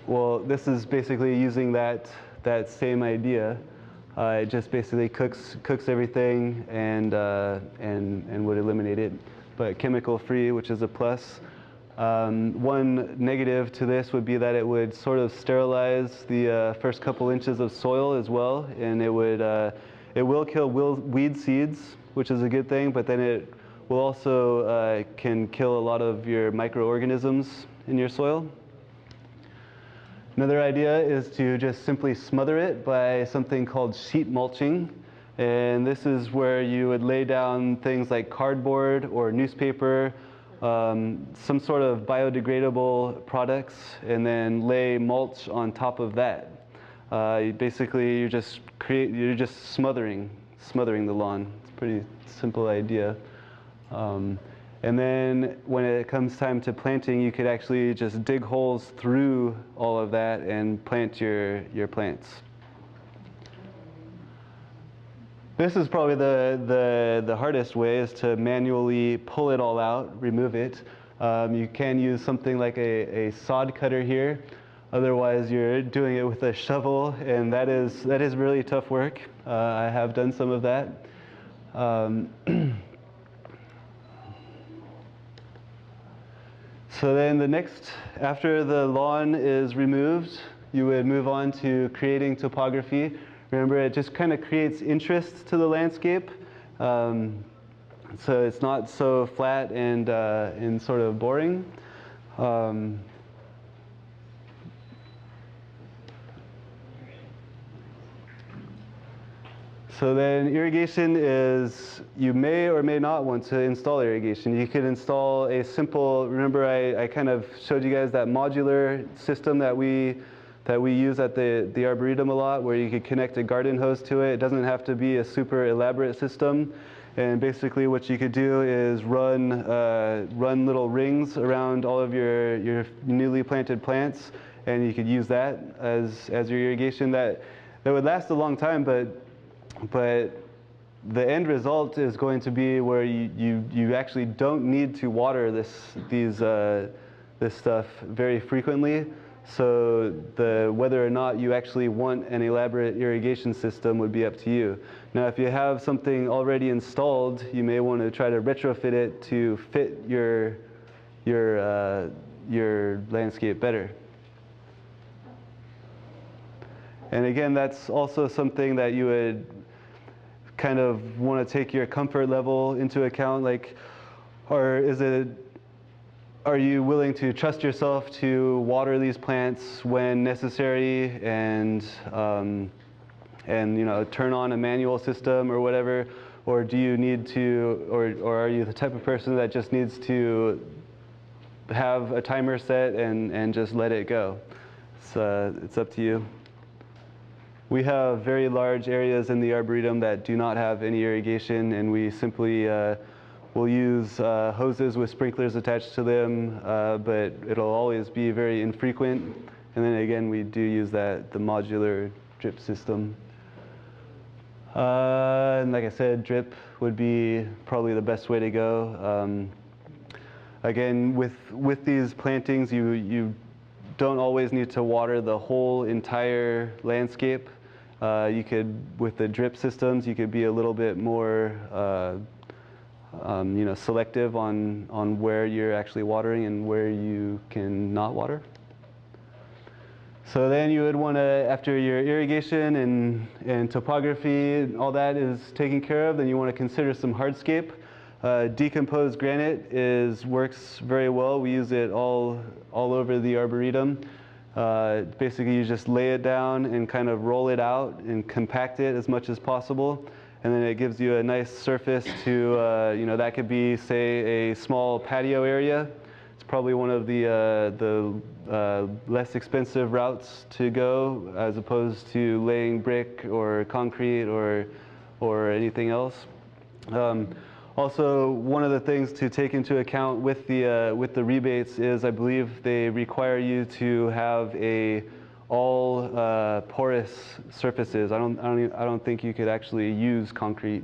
Well, this is basically using that same idea. It just basically cooks everything and would eliminate it, but chemical free, which is a plus. One negative to this would be that it would sort of sterilize the first couple inches of soil as well, and it will kill weed seeds, which is a good thing, but then it will also can kill a lot of your microorganisms in your soil. Another idea is to just simply smother it by something called sheet mulching. And this is where you would lay down things like cardboard or newspaper, some sort of biodegradable products, and then lay mulch on top of that. Basically, you're just smothering the lawn. It's a pretty simple idea. And then when it comes time to planting, you could actually just dig holes through all of that and plant your plants. This is probably the hardest way, is to manually pull it all out, remove it. You can use something like a sod cutter here. Otherwise, you're doing it with a shovel, and that is really tough work. I have done some of that. So then after the lawn is removed, you would move on to creating topography. Remember, it just kind of creates interest to the landscape. So it's not so flat and sort of boring. So then irrigation is, you may or may not want to install irrigation. You could install a simple, remember I kind of showed you guys that modular system that we use at the Arboretum a lot, where you could connect a garden hose to it. It doesn't have to be a super elaborate system. And basically what you could do is run little rings around all of your newly planted plants, and you could use that as your irrigation. That would last a long time, but the end result is going to be where you actually don't need to water this stuff very frequently. So whether or not you actually want an elaborate irrigation system would be up to you. Now, if you have something already installed, you may want to try to retrofit it to fit your landscape better. And again, that's also something that you would kind of want to take your comfort level into account, like, are you willing to trust yourself to water these plants when necessary, and turn on a manual system or whatever, or do you need to, or are you the type of person that just needs to have a timer set and just let it go? It's up to you. We have very large areas in the Arboretum that do not have any irrigation, and we simply will use hoses with sprinklers attached to them, but it'll always be very infrequent. And then again, we do use the modular drip system. And like I said, drip would be probably the best way to go. Again, with these plantings, you don't always need to water the whole entire landscape. You could, with the drip systems, you could be a little bit more selective on where you're actually watering and where you can not water. So then you would want to, after your irrigation and topography, all that is taken care of, then you want to consider some hardscape. Decomposed granite works very well. We use it all over the Arboretum. Basically, you just lay it down and kind of roll it out and compact it as much as possible. And then it gives you a nice surface to, that could be, say, a small patio area. It's probably one of the less expensive routes to go, as opposed to laying brick or concrete or anything else. Also, one of the things to take into account with the rebates is, I believe they require you to have all porous surfaces. I don't think you could actually use concrete,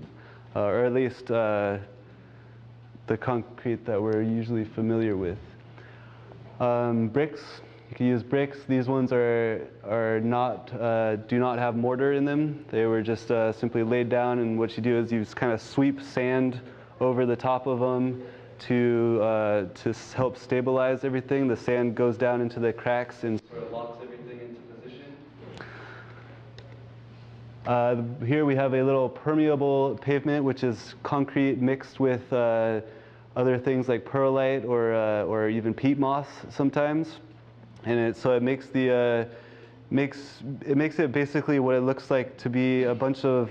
or at least the concrete that we're usually familiar with. Bricks, you can use bricks. These ones do not have mortar in them. They were just simply laid down, and what you do is you just kind of sweep sand over the top of them to help stabilize everything. The sand goes down into the cracks and sort of locks everything into position. Here we have a little permeable pavement, which is concrete mixed with other things like perlite or even peat moss sometimes, and so it makes it basically what it looks like to be a bunch of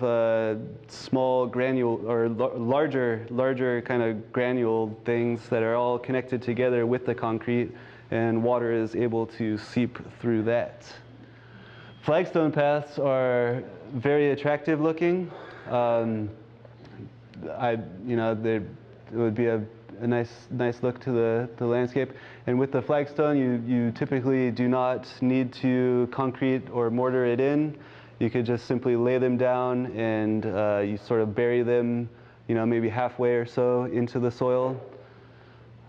small granule or larger kind of granule things that are all connected together with the concrete, and water is able to seep through that. Flagstone paths are very attractive looking. It would be a nice look to the landscape. And with the flagstone, you typically do not need to concrete or mortar it in. You could just simply lay them down, and you sort of bury them, maybe halfway or so into the soil.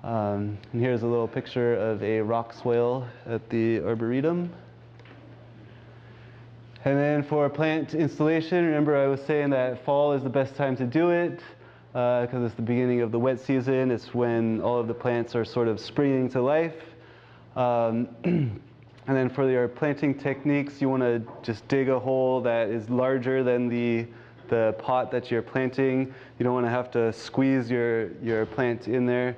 And here's a little picture of a rock swale at the Arboretum. And then for plant installation, remember I was saying that fall is the best time to do it, because it's the beginning of the wet season. It's when all of the plants are sort of springing to life. And then for your planting techniques, you want to just dig a hole that is larger than the pot that you're planting. You don't want to have to squeeze your plant in there.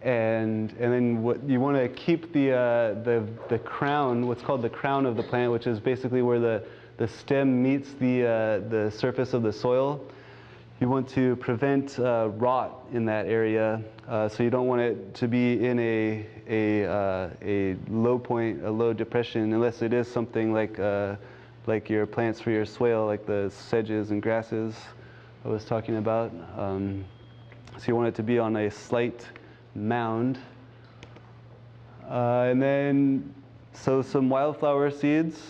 And then what you want to keep the crown, what's called the crown of the plant, which is basically where the stem meets the surface of the soil. You want to prevent rot in that area, so you don't want it to be in a low point, a low depression, unless it is something like your plants for your swale, like the sedges and grasses I was talking about. So you want it to be on a slight mound. And then sow some wildflower seeds,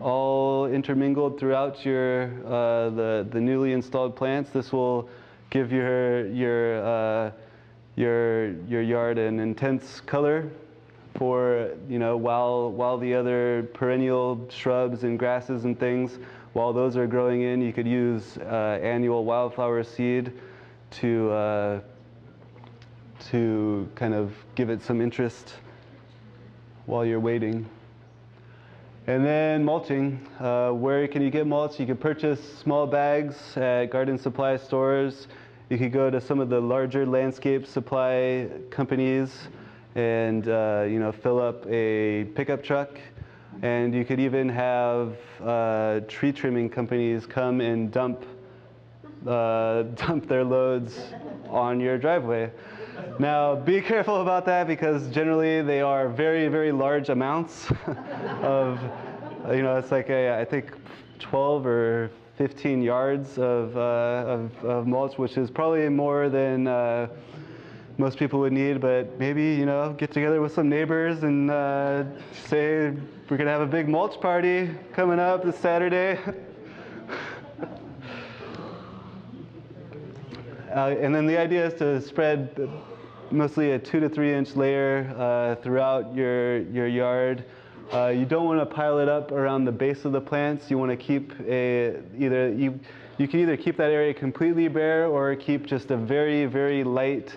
all intermingled throughout the newly installed plants. This will give your yard an intense color for, while the other perennial shrubs and grasses and things, while those are growing in, you could use annual wildflower seed to kind of give it some interest while you're waiting. And then mulching. Where can you get mulch? You can purchase small bags at garden supply stores. You could go to some of the larger landscape supply companies and fill up a pickup truck. And you could even have tree trimming companies come and dump their loads on your driveway. Now, be careful about that because generally they are very, very large amounts of, it's like I think 12 or 15 yards of mulch, which is probably more than most people would need, but maybe, get together with some neighbors and say, we're gonna have a big mulch party coming up this Saturday. And then the idea is to spread mostly a 2 to 3 inch layer throughout your yard. You don't want to pile it up around the base of the plants. You want to keep you can either keep that area completely bare or keep just a very, very light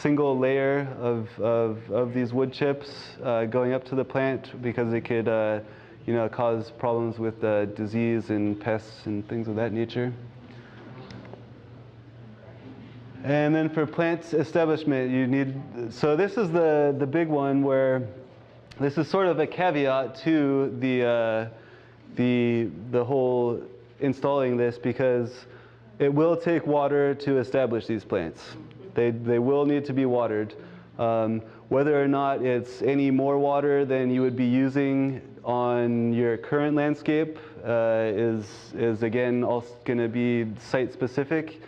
single layer of these wood chips going up to the plant because it could cause problems with disease and pests and things of that nature. And then for plant establishment, you need, so this is the big one where this is sort of a caveat to the whole installing this because it will take water to establish these plants. They will need to be watered. Whether or not it's any more water than you would be using on your current landscape is again also going to be site specific.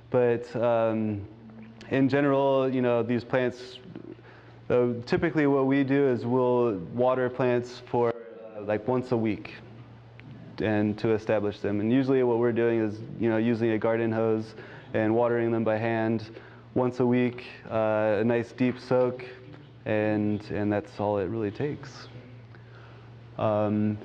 But in general, these plants, typically what we do is we'll water plants for like once a week and to establish them. And usually what we're doing is, using a garden hose and watering them by hand once a week, a nice deep soak, and that's all it really takes. The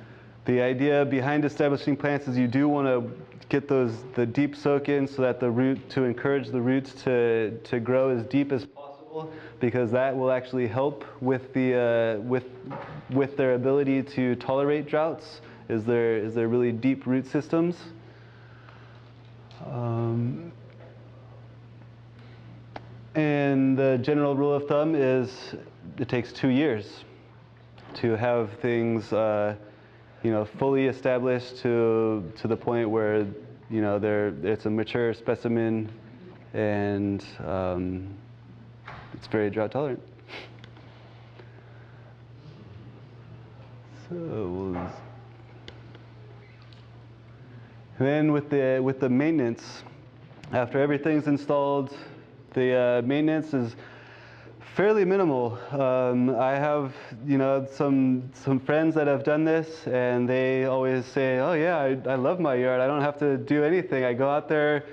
idea behind establishing plants is you do want to get the deep soak in so that to encourage the roots to grow as deep as possible, because that will actually help with with their ability to tolerate droughts. Is their really deep root systems. And the general rule of thumb is it takes 2 years to have things fully established to the point where it's a mature specimen and it's very drought tolerant. So then with the maintenance, after everything's installed, the maintenance is fairly minimal. I have, some friends that have done this, and they always say, "Oh yeah, I love my yard. I don't have to do anything. I go out there,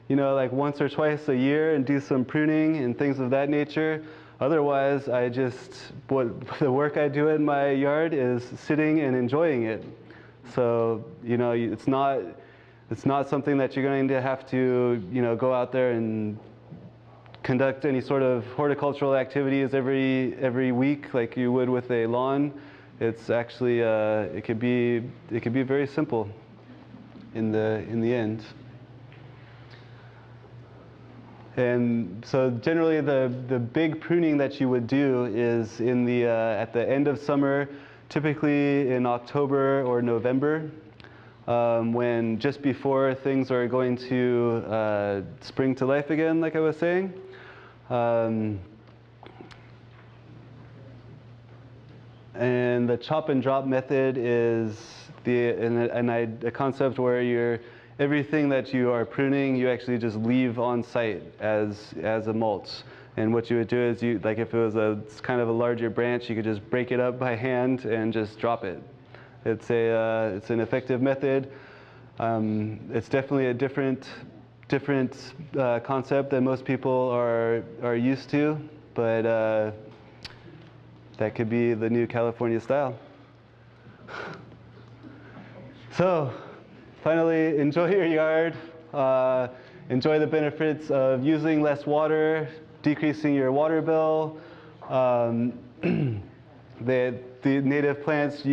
like once or twice a year and do some pruning and things of that nature. Otherwise, the work I do in my yard is sitting and enjoying it. So, it's not something that you're going to have to, go out there and conduct any sort of horticultural activities every week like you would with a lawn. It's actually it could be very simple in the end. And so generally the big pruning that you would do is at the end of summer, typically in October or November, when just before things are going to spring to life again, like I was saying. And the chop and drop method is a concept where everything that you are pruning, you actually just leave on site as a mulch. And what you would do is like if it was kind of a larger branch, you could just break it up by hand and just drop it. It's an effective method. It's definitely a different concept than most people are used to, but that could be the new California style. So, finally, enjoy your yard. Enjoy the benefits of using less water, decreasing your water bill. The native plants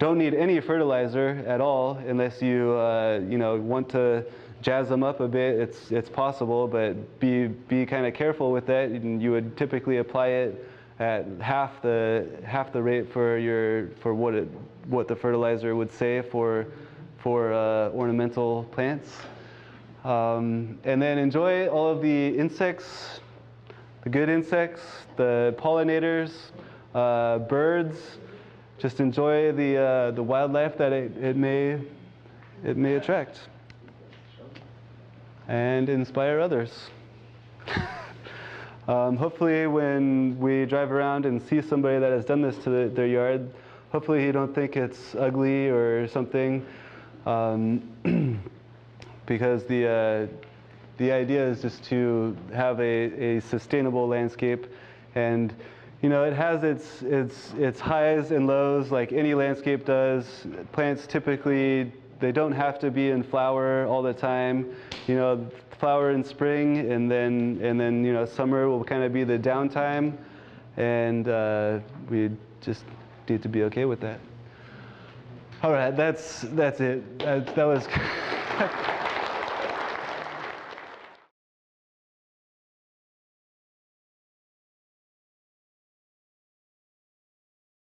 don't need any fertilizer at all unless you you know, want to jazz them up a bit. It's possible, but be kind of careful with that. And you would typically apply it at half the rate for what the fertilizer would say for ornamental plants. And then enjoy all of the insects, the good insects, the pollinators, birds. Just enjoy the wildlife that it may attract, and inspire others. Hopefully, when we drive around and see somebody that has done this to their yard, hopefully you don't think it's ugly or something, because the idea is just to have a sustainable landscape. And you know, it has its highs and lows like any landscape does. Plants typically, they don't have to be in flower all the time. You know, flower in spring, and then you know, summer will kind of be the downtime, and we just need to be okay with that. All right, that's it. That was